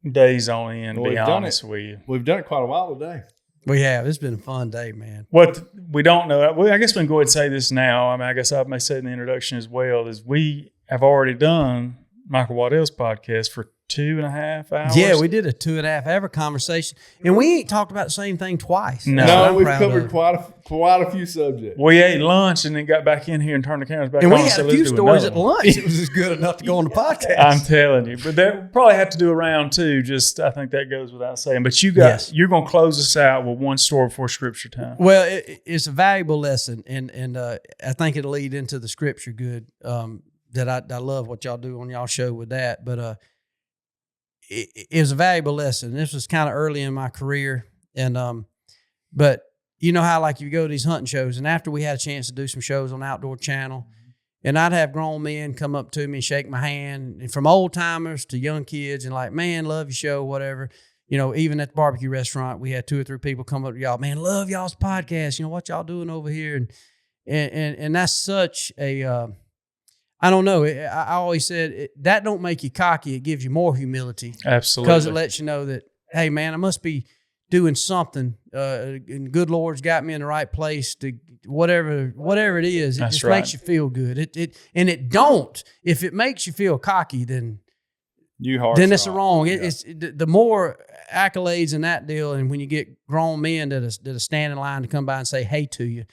days on end, Well, to be we've done honest it. with you. We've done it quite a while today. We have. It's been a fun day, man. What we don't know, I guess we can go ahead and say this now. I mean, I guess I may say it in the introduction as well, is we have already done Michael Waddell's podcast for 2.5 hours. Yeah, we did a 2.5 hour conversation, and we ain't talked about the same thing twice. No. That's what No, I'm we've proud covered of. quite a few subjects. We ate lunch and then got back in here and turned the cameras back And on. we so had a let's few do stories another at one. lunch. It was just good enough to go on the podcast. I'm telling you, but that we'll probably have to do a round two. Just I think that goes without saying. But Yes. you're going to close us out with one story before scripture time. Well, it's a valuable lesson, and I think it'll lead into the scripture good. That I love what y'all do on y'all show with that, but it was a valuable lesson. This was kind of early in my career, and but you know how like you go to these hunting shows, and after we had a chance to do some shows on Outdoor Channel, and I'd have grown men come up to me and shake my hand, and from old timers to young kids, and like, man, love your show, whatever. You know, even at the barbecue restaurant, we had 2 or 3 people come up to y'all, man, love y'all's podcast. You know what y'all doing over here, and that's such a I don't know. I always said that don't make you cocky. It gives you more humility. Absolutely. Because it lets you know that, hey, man, I must be doing something. And good Lord's got me in the right place to whatever it is. It That's just right. makes you feel good. It don't. If it makes you feel cocky, then it's wrong. It's the more accolades in that deal, and when you get grown men that stand in line to come by and say hey to you,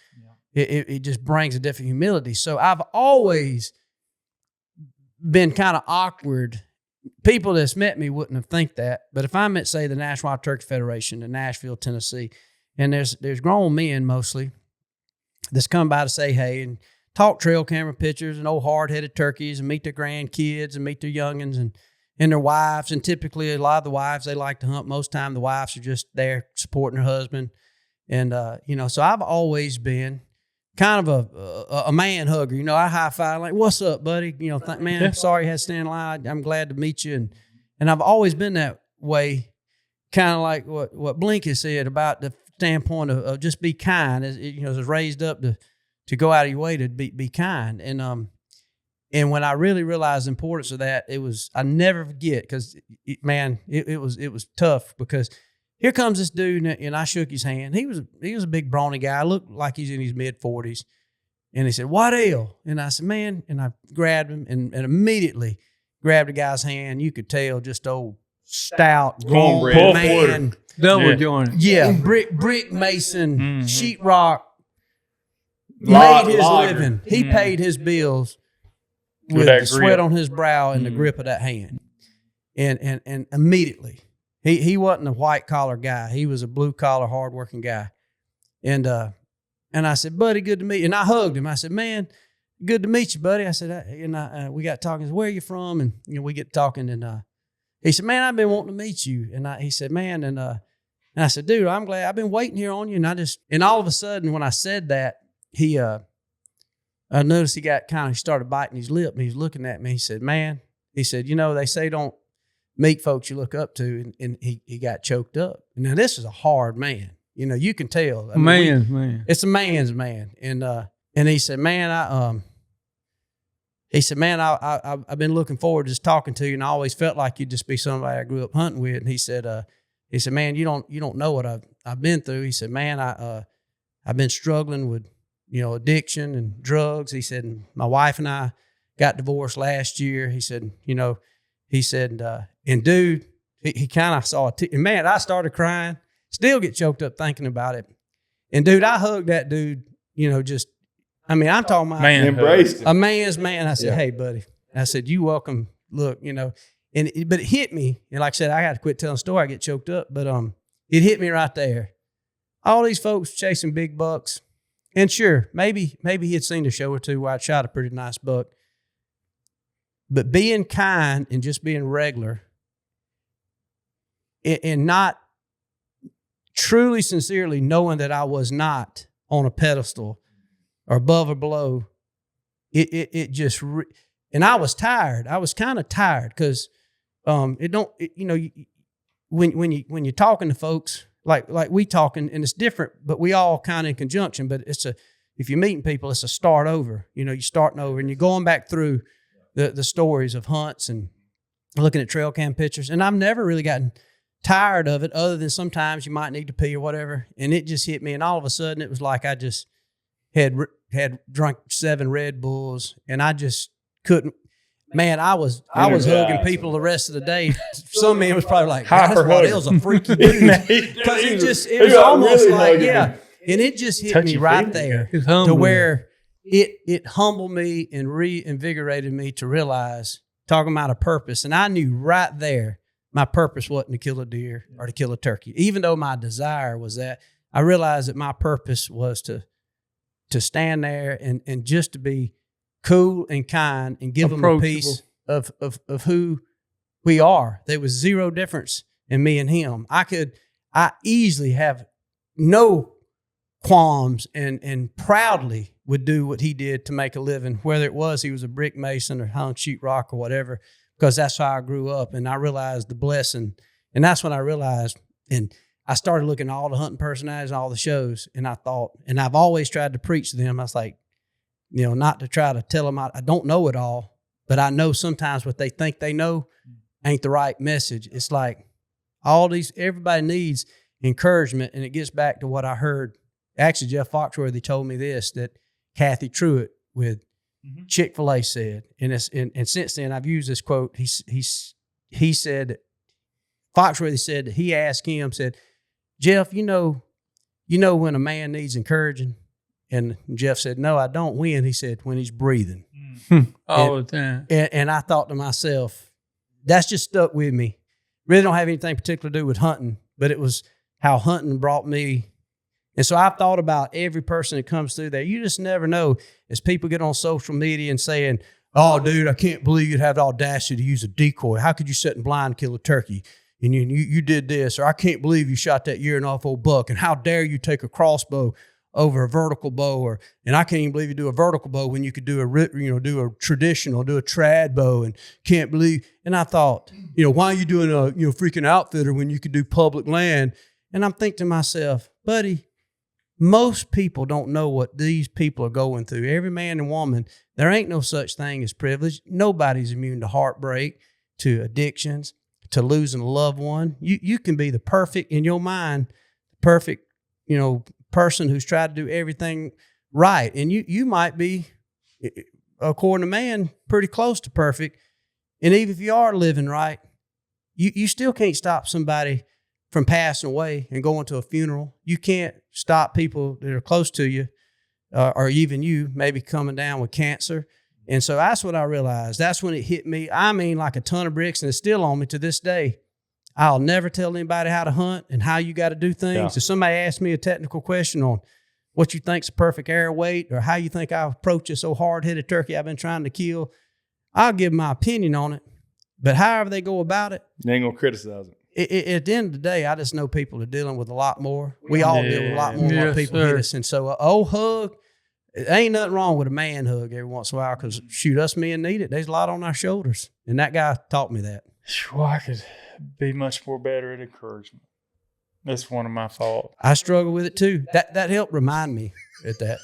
it just brings a different humility. So I've always been kind of awkward. People that's met me wouldn't have think that, but if I'm at, say, the National Wild Turkey Federation in Nashville, Tennessee, and there's grown men mostly that's come by to say hey and talk trail camera pictures and old hard-headed turkeys and meet their grandkids and meet their youngins and their wives, and typically a lot of the wives, they like to hunt. Most time the wives are just there supporting their husband, and so I've always been kind of a man hugger. You know, I high five like, "What's up, buddy?" You know, man, I'm sorry you had to stand in line. I'm glad to meet you, and I've always been that way. Kind of like what Blink has said about the standpoint of just be kind. As you know, is raised up to go out of your way to be kind. And when I really realized the importance of that, I never forget, because it was tough, because here comes this dude, and I shook his hand. He was a big brawny guy. Looked like he's in his mid-40s. And he said, "Waddell." And I said, "Man," and I grabbed him and immediately grabbed the guy's hand. You could tell just old stout, grown Cornbread. man. Double jointed. Yeah, brick mason, sheetrock, Log- made his logger. living. He paid his bills with that the sweat grip. on his brow and the grip of that hand. And immediately, he wasn't a white collar guy. He was a blue collar, hardworking guy. And I said, "Buddy, good to meet you." And I hugged him. I said, "Man, good to meet you, buddy." I said, we got talking. I said, "Where are you from?" And we get talking, and he said, "Man, I've been wanting to meet you." And he said, "Man," and I said, "Dude, I'm glad. I've been waiting here on you." And all of a sudden, when I said that, I noticed he started biting his lip, and he was looking at me. He said, "Man," he said, "they say don't meet folks you look up to," and he got choked up. And now this is a hard man. You can tell. I mean, Man. it's a man's man. And he said, "Man, I've been looking forward to just talking to you, and I always felt like you'd just be somebody I grew up hunting with." And he said, "Man, you don't know what I've been through." He said, "Man, I've been struggling with, addiction and drugs." He said, "And my wife and I got divorced last year." He said, and dude, he kind of saw it. And man, I started crying, still get choked up thinking about it. And dude, I hugged that dude, I'm talking about Man, Embraced him. a man's man. I said, Yeah. "Hey, buddy," I said, "You welcome." Look, but it hit me. And like I said, I got to quit telling the story. I get choked up, but it hit me right there. All these folks chasing big bucks, and sure, maybe he had seen a show or two where I shot a pretty nice buck. But being kind and just being regular, and not truly, sincerely knowing that I was not on a pedestal or above or below, it just, and I was tired. I was kind of tired because when you're talking to folks like we talking, and it's different, but we all kind of in conjunction. But if you're meeting people, it's a start over. You're starting over, and you're going back through the stories of hunts and looking at trail cam pictures. And I've never really gotten tired of it, other than sometimes you might need to pee or whatever. And it just hit me, and all of a sudden it was like I just had drunk 7 Red Bulls, and I just couldn't. Man, I was hugging people the rest of the day. Some man was probably like, "God, Hyper this Waddell's a freaky dude," because it was got almost really like, hugging yeah, me. and it just hit me right Touchy-feely. there It's to humbling. where it humbled me and reinvigorated me to realize, talking about a purpose, and I knew right there my purpose wasn't to kill a deer or to kill a turkey, even though my desire was that. I realized that my purpose was to stand there and just to be cool and kind and give them a piece of who we are. There was zero difference in me and him. I easily have no qualms and proudly would do what he did to make a living, whether it was he was a brick mason or hung sheetrock or whatever, because that's how I grew up. And I realized the blessing. And that's when I realized, and I started looking at all the hunting personalities and all the shows, and I thought, and I've always tried to preach to them. I was like, not to try to tell them I don't know it all, but I know sometimes what they think they know ain't the right message. It's like everybody needs encouragement, and it gets back to what I heard. Actually, Jeff Foxworthy told me this, that Kathy Truitt with Chick-fil-A said, and since then I've used this quote. He said, Foxworthy said that he asked him, said, "Jeff, you know when a man needs encouraging?" And Jeff said, "No, I don't." When? He said, "When he's breathing." All the time. And I thought to myself, that's just stuck with me. Really don't have anything particular to do with hunting, but it was how hunting brought me. And so I've thought about every person that comes through there. You just never know. As people get on social media and saying, "Oh, dude, I can't believe you'd have the audacity to use a decoy. How could you sit in blind and kill a turkey? And you did this." Or, "I can't believe you shot that year and off old buck. And how dare you take a crossbow over a vertical bow?" And "I can't even believe you do a vertical bow when you could do do a traditional, do a trad bow, and can't believe." And I thought, why are you doing a freaking outfitter when you could do public land? And I'm thinking to myself, buddy, most people don't know what these people are going through. Every man and woman, there ain't no such thing as privilege. Nobody's immune to heartbreak, to addictions, to losing a loved one. You can be the perfect, in your mind, perfect, person who's tried to do everything right. And you might be, according to man, pretty close to perfect. And even if you are living right, you still can't stop somebody from passing away and going to a funeral. You can't stop people that are close to you, or even you maybe coming down with cancer. And so that's what I realized. That's when it hit me. I mean, like a ton of bricks, and it's still on me to this day. I'll never tell anybody how to hunt and how you got to do things. Yeah. If somebody asks me a technical question on what you think's a perfect air weight, or how you think I approach this so hard-headed turkey I've been trying to kill, I'll give my opinion on it. But however they go about it, You ain't gonna criticize it. at the end of the day, I just know people are dealing with a lot more. We all deal with a lot more than what Yes, people sir. hit us. And so hug, there ain't nothing wrong with a man hug every once in a while, because shoot, us men need it. There's a lot on our shoulders. And that guy taught me that. Well, I could be much more better at encouragement. That's one of my faults. I struggle with it too. That helped remind me at that.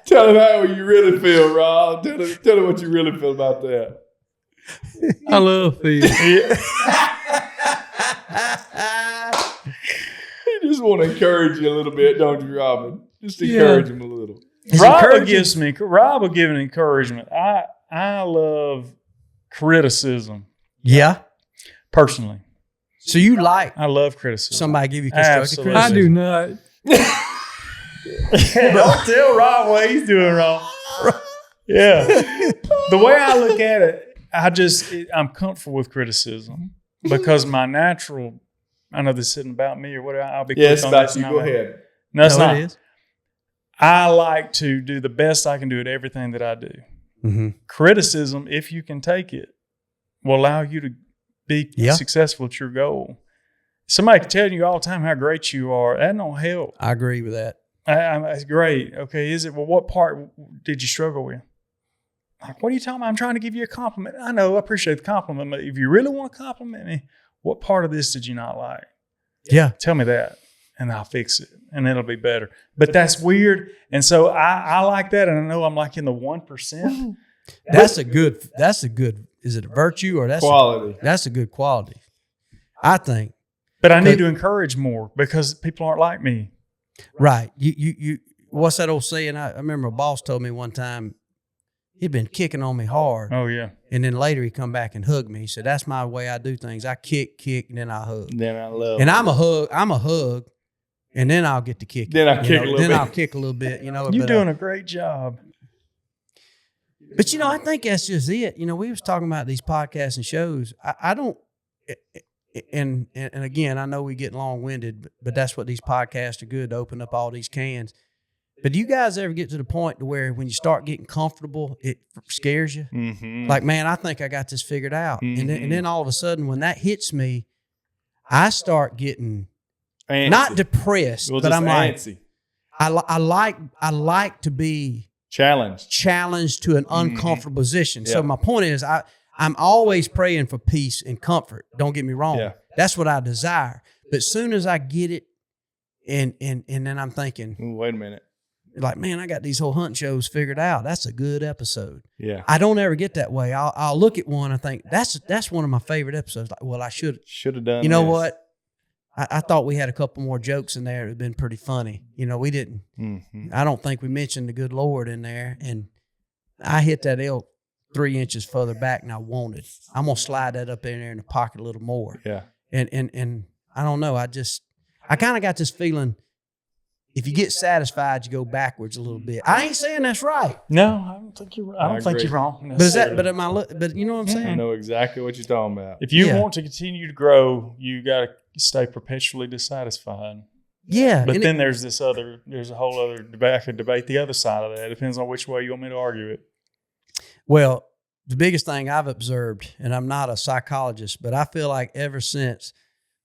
Tell him how you really feel, Rob. Tell him what you really feel about that. I love Phil. He just want to encourage you a little bit, don't you, Robin? Just encourage him a little. Rob will give an encouragement. I love criticism Yeah. personally. So you like I love criticism. somebody give you constructive Absolutely. I criticism? do not. Don't tell Rob what he's doing wrong. Yeah. The way I look at it, I'm comfortable with criticism because my natural, I know this isn't about me or whatever. I'll be Yes, quick on about this you. and Go I'm- ahead. No, it's No, not. it is. I like to do the best I can do at everything that I do. Mm-hmm. Criticism, if you can take it, will allow you to be Yeah. successful at your goal. Somebody can tell you all the time how great you are. That don't help. I agree with that. That's great. Okay, is it? Well, what part did you struggle with? Like, what are you talking about? I'm trying to give you a compliment. I know, I appreciate the compliment, but if you really want to compliment me, what part of this did you not like? Yeah. Tell me that, and I'll fix it, and it'll be better. But that's weird, and so I like that, and I know I'm like in the 1%. That's a good, is it a virtue or Quality. that's a good quality, I think. But I need to encourage more because people aren't like me. Right. what's that old saying? I remember a boss told me one time he'd been kicking on me hard. Oh yeah. And then later he come back and hugged me. He said, that's my way I do things. I kick, and then I hug. Then I love. And I'm a hug, and then I'll get to kick. Then I kick a little bit. Then I'll kick a little bit. You're doing a great job. But I think that's just it. We was talking about these podcasts and shows. I don't. And again, I know we get long winded, but that's what these podcasts are good to open up all these cans. But do you guys ever get to the point to where when you start getting comfortable, it scares you? Mm-hmm. Like, man, I think I got this figured out. Mm-hmm. And then all of a sudden, when that hits me, I start getting Antsy. not depressed, Well, but just I'm like, antsy. I like to be challenged to an uncomfortable position. Yeah. So my point is, I'm always praying for peace and comfort. Don't get me wrong. Yeah. That's what I desire. But as soon as I get it, and then I'm thinking, Ooh, wait a minute. like, man, I got these whole hunt shows figured out. That's a good episode. Yeah. I don't ever get that way. I'll look at one and think that's one of my favorite episodes. Like, well, I should have done. You know this. what? I thought we had a couple more jokes in there that had been pretty funny. We didn't. Mm-hmm. I don't think we mentioned the good Lord in there. And I hit that elk 3 inches further back than I wanted. I'm gonna slide that up in there in the pocket a little more. Yeah. And I don't know. I kind of got this feeling. If you get satisfied, you go backwards a little bit. I ain't saying that's right. No, I don't think you're. I don't think agree. you're wrong. But is that? But you know what I'm saying? I know exactly what you're talking about. If you Yeah. want to continue to grow, you got to stay perpetually dissatisfied. Yeah. But and then there's a whole other debate. I could debate the other side of that. It depends on which way you want me to argue it. Well, the biggest thing I've observed, and I'm not a psychologist, but I feel like ever since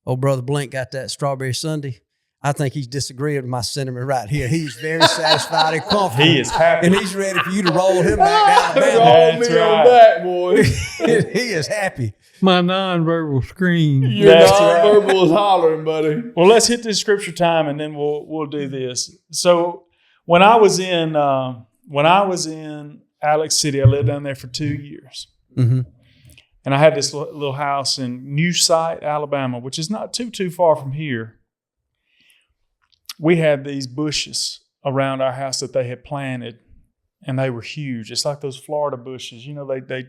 old brother Blink got that strawberry sundae, I think he's disagreeing with my sentiment right here. He's very satisfied and comfortable. He is happy. And he's ready for you to roll him back down. Roll That's me on right. back, boy. He is happy. My nonverbal scream. Your That's nonverbal is hollering, buddy. Well, let's hit this scripture time, and then we'll do this. So when I was in Alex City, I lived down there for 2 years. Mm-hmm. And I had this little house in New Site, Alabama, which is not too far from here. We had these bushes around our house that they had planted, and they were huge. It's like those Florida bushes. They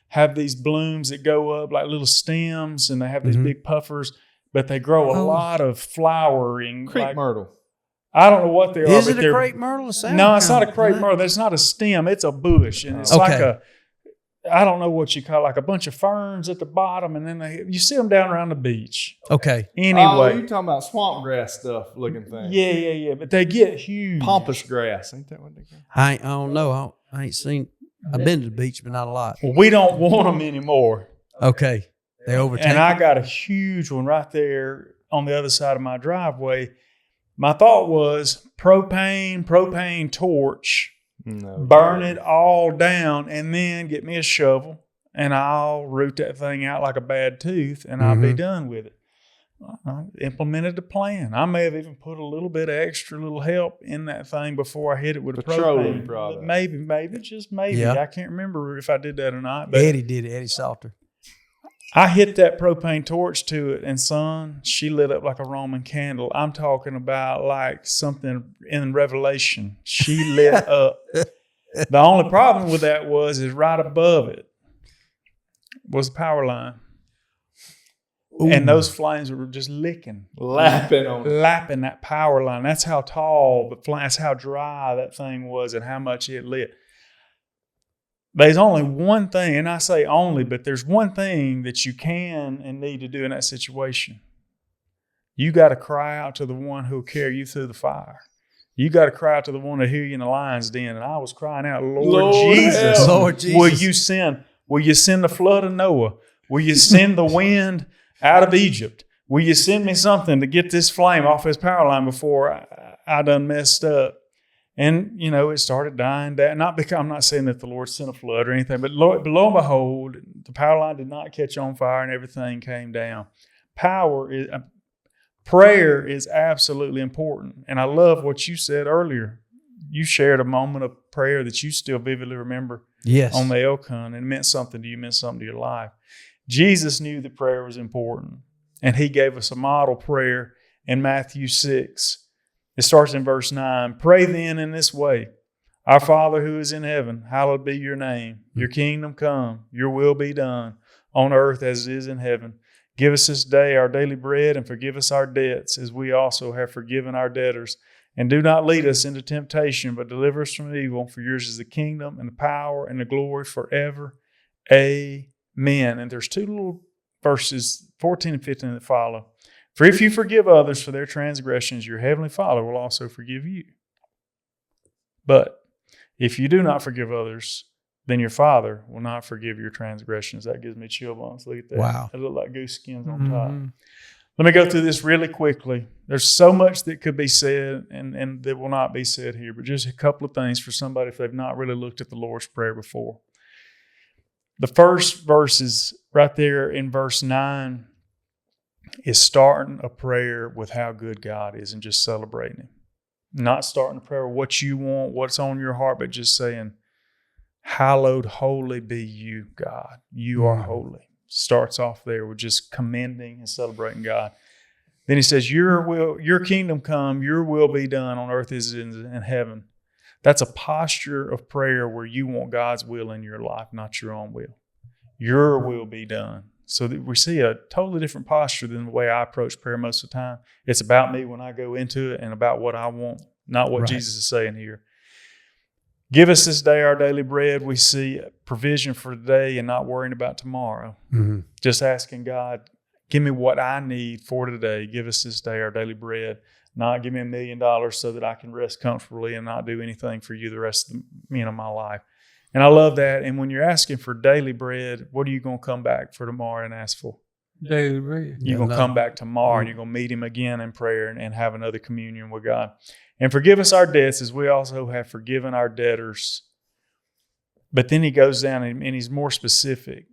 have these blooms that go up like little stems, and they have these big puffers, but they grow a lot of flowering. Creek myrtle. I don't know what they are. Is but it a crepe myrtle? No, it's not a crepe myrtle. That's not a stem. It's a bush, and it's like I don't know what you call it, like a bunch of ferns at the bottom, and then you see them down around the beach. Okay. Anyway. Oh, you're talking about swamp grass stuff looking thing. Yeah. But they get huge. Pampas grass. Ain't that what they call it? I don't know. I ain't seen. I've been to the beach, but not a lot. Well, we don't want them anymore. Okay. They overtake. And I got a huge one right there on the other side of my driveway. My thought was propane torch. No. Burn it all down, and then get me a shovel, and I'll root that thing out like a bad tooth, and I'll be done with it. I implemented the plan. I may have even put a little bit of extra little help in that thing before I hit it with a Petroleum propane. product. Maybe, just maybe. Yeah. I can't remember if I did that or not. But Eddie did it. Eddie Salter. I hit that propane torch to it, and son, she lit up like a Roman candle. I'm talking about like something in Revelation. She lit up. The only problem with that is right above it was the power line. Ooh. And those flames were just Lapping that power line. That's how tall the flame, that's how dry that thing was and how much it lit. There's only one thing, and I say only, but there's one thing that you can and need to do in that situation. You got to cry out to the one who will carry you through the fire. You got to cry out to the one to hear you in the lion's den. And I was crying out, Lord Jesus, Lord Jesus. will you send the flood of Noah? Will you send the wind out of Egypt? Will you send me something to get this flame off this power line before I done messed up? And, it started dying down. Not because I'm not saying that the Lord sent a flood or anything, but lo and behold, the power line did not catch on fire and everything came down. Prayer is absolutely important. And I love what you said earlier. You shared a moment of prayer that you still vividly remember on the elk hunt, and it meant something to you, meant something to your life. Jesus knew that prayer was important, and he gave us a model prayer in Matthew 6. It starts in verse 9. Pray then in this way. Our Father who is in heaven, hallowed be your name. Your kingdom come, your will be done on earth as it is in heaven. Give us this day our daily bread, and forgive us our debts as we also have forgiven our debtors. And do not lead us into temptation, but deliver us from evil. For yours is the kingdom and the power and the glory forever. Amen. And there's 2 little verses, 14 and 15, that follow. For if you forgive others for their transgressions, your heavenly Father will also forgive you. But if you do not forgive others, then your Father will not forgive your transgressions. That gives me chill bumps. Look at that. Wow. It look like goose skins on top. Let me go through this really quickly. There's so much that could be said and that will not be said here, but just a couple of things for somebody if they've not really looked at the Lord's Prayer before. The first verse is right there in verse 9 is starting a prayer with how good God is and just celebrating Him. Not starting a prayer with what you want, what's on your heart, but just saying, hallowed, holy be you, God. You are holy. Starts off there with just commending and celebrating God. Then he says, your kingdom come, your will be done on earth as it is in heaven. That's a posture of prayer where you want God's will in your life, not your own will. Your will be done. So that we see a totally different posture than the way I approach prayer most of the time. It's about me when I go into it and about what I want, not what Jesus is saying here. Give us this day our daily bread. We see provision for today and not worrying about tomorrow. Mm-hmm. Just asking God, give me what I need for today. Give us this day our daily bread. Not give me $1 million so that I can rest comfortably and not do anything for you the rest of my life. And I love that. And when you're asking for daily bread, what are you going to come back for tomorrow and ask for? Daily bread. You're going to come back tomorrow and you're going to meet Him again in prayer and have another communion with God. And forgive us our debts as we also have forgiven our debtors. But then he goes down and he's more specific.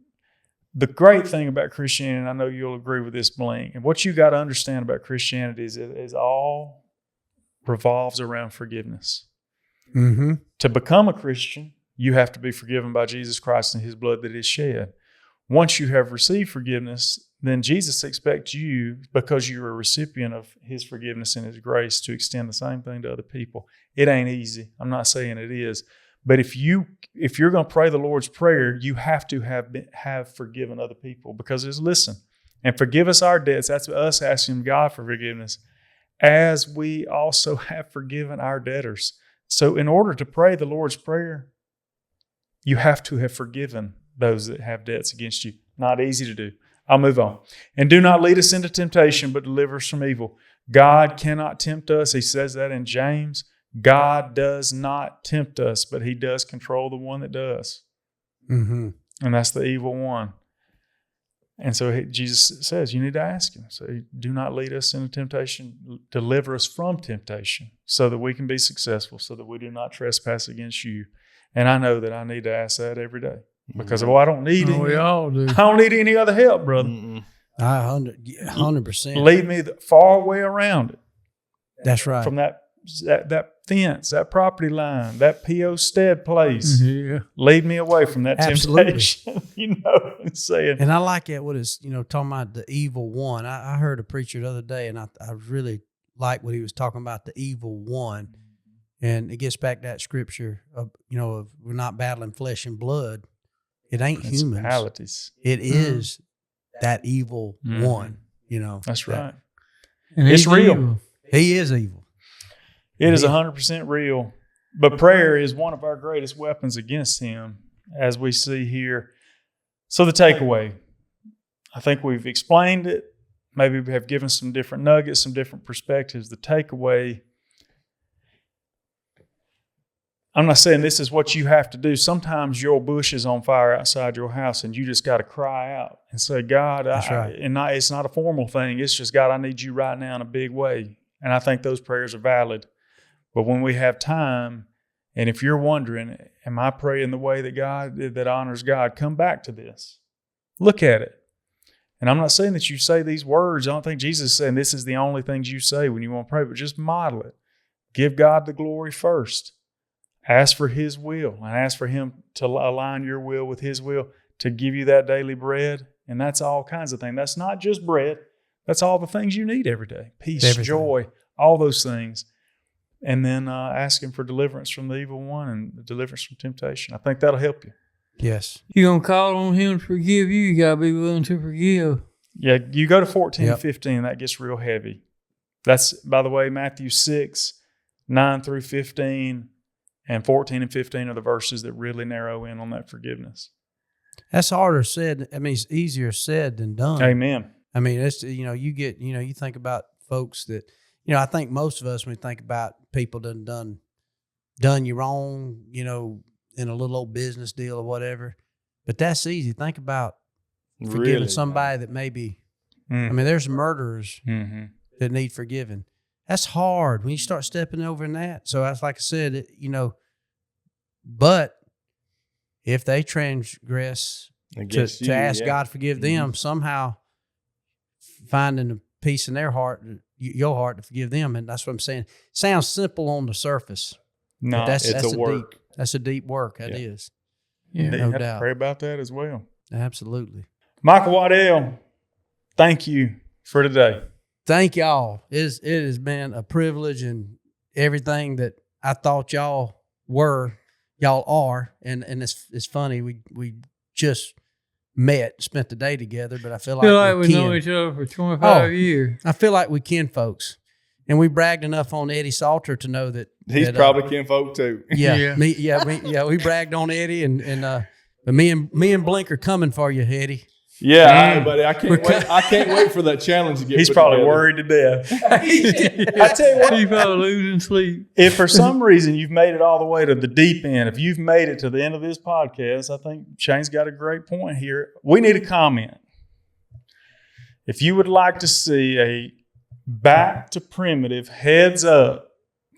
The great thing about Christianity, and I know you'll agree with this, Blink, and what you got to understand about Christianity is all revolves around forgiveness. Mm-hmm. To become a Christian, you have to be forgiven by Jesus Christ and His blood that is shed. Once you have received forgiveness, then Jesus expects you, because you're a recipient of His forgiveness and His grace, to extend the same thing to other people. It ain't easy. I'm not saying it is. But if you're going to pray the Lord's Prayer, you have to have forgiven other people, because it's, listen, and forgive us our debts. That's us asking God for forgiveness, as we also have forgiven our debtors. So in order to pray the Lord's Prayer, you have to have forgiven those that have debts against you. Not easy to do. I'll move on. And do not lead us into temptation, but deliver us from evil. God cannot tempt us. He says that in James. God does not tempt us, but He does control the one that does. Mm-hmm. And that's the evil one. And so Jesus says, you need to ask Him. So do not lead us into temptation. Deliver us from temptation so that we can be successful, so that we do not trespass against you. And I know that I need to ask that every day. Because I don't need any. We all do. I don't need any other help, brother. 100%. Lead me the far way around it. That's right. From that fence, that property line, that P.O. Stead place. Yeah. Lead me away from that temptation. You know what I'm saying? And I like it. What is, talking about the evil one. I heard a preacher the other day, and I really like what he was talking about, the evil one. And it gets back to that scripture of we're not battling flesh and blood. It ain't humans. It is that evil one, That's right. And it's real. Evil. He is evil. It is 100% real. But prayer is one of our greatest weapons against him, as we see here. So the takeaway, I think we've explained it. Maybe we have given some different nuggets, some different perspectives. The takeaway, I'm not saying this is what you have to do. Sometimes your bush is on fire outside your house and you just got to cry out and say, God, it's not a formal thing. It's just, God, I need you right now in a big way. And I think those prayers are valid. But when we have time, and if you're wondering, am I praying the way that honors God? Come back to this. Look at it. And I'm not saying that you say these words. I don't think Jesus is saying this is the only things you say when you want to pray, but just model it. Give God the glory first. Ask for His will and ask for Him to align your will with His will, to give you that daily bread. And that's all kinds of things. That's not just bread. That's all the things you need every day. Peace, joy, all those things. and then asking for deliverance from the evil one and deliverance from temptation. I think that'll help you. Yes. You're going to call on him to forgive you. You got to be willing to forgive. Yeah, you go to 14 Yep. and 15, that gets real heavy. That's, by the way, Matthew 6, 9 through 15, and 14 and 15 are the verses that really narrow in on that forgiveness. That's harder said. I mean, it's easier said than done. Amen. I mean, it's, you think about folks that, I think most of us, when we think about people that done you wrong, in a little old business deal or whatever, but that's easy. Think about forgiving Really, somebody that maybe, Mm. I mean, there's murderers Mm-hmm. that need forgiving. That's hard when you start stepping over in that. So that's like I said, but if they transgress to ask God to forgive them, somehow finding a peace in their heart, your heart to forgive them. And that's what I'm saying. Sounds simple on the surface. No, But that's a work. That's a deep work. That Yeah. is. Yeah. you no have doubt. to pray about that as well. Absolutely. Michael Waddell, thank you for today. Thank y'all. It has been a privilege, and everything that I thought y'all were, y'all are. And it's funny. We just spent the day together, but I feel like, feel like we kin. know each other for 25 years. I feel like we kin folks. And we bragged enough on Eddie Salter to know that He's probably kinfolk too. Yeah, Yeah. we bragged on Eddie, and but me and Blink are coming for you, Eddie. Yeah, buddy. I can't wait. I can't wait for that challenge to get. He's put probably together. worried to death. I tell you what, He probably losing sleep. if for some reason you've made it all the way to the deep end, if you've made it to the end of this podcast, I think Shane's got a great point here. We need a comment. If you would like to see a back to primitive heads up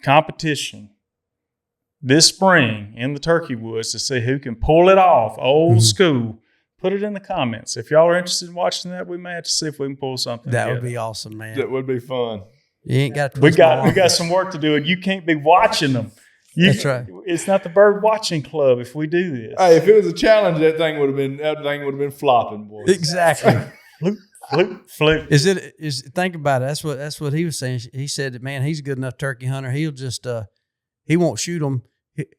competition this spring in the Turkey Woods to see who can pull it off old school, put it in the comments. If y'all are interested in watching that, we may have to see if we can pull something That together. would be awesome, man. That would be fun. You ain't got to We twist my got arm. some work to do, and you can't be watching them. That's right. It's not the bird watching club if we do this. Hey, if it was a challenge, that thing would have been flopping, boys. Exactly. Flip. Think about it. That's what he was saying. He said that, man, he's a good enough turkey hunter. He'll just he won't shoot them.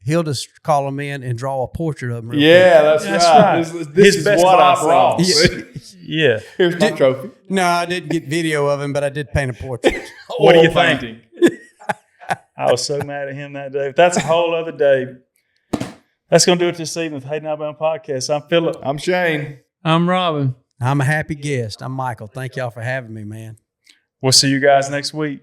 He'll just call them in and draw a portrait of them. Real Yeah, that's right. This is best what I Bob saw. Ross. quick. Yeah. Here's my trophy. No, I didn't get video of him, but I did paint a portrait. What do you Oil think? painting. I was so mad at him that day. That's a whole other day. That's going to do it this evening with the Hayden Alabama Podcast. I'm Philip. I'm Shane. I'm Robin. I'm a happy guest. I'm Michael. Thank y'all for having me, man. We'll see you guys next week.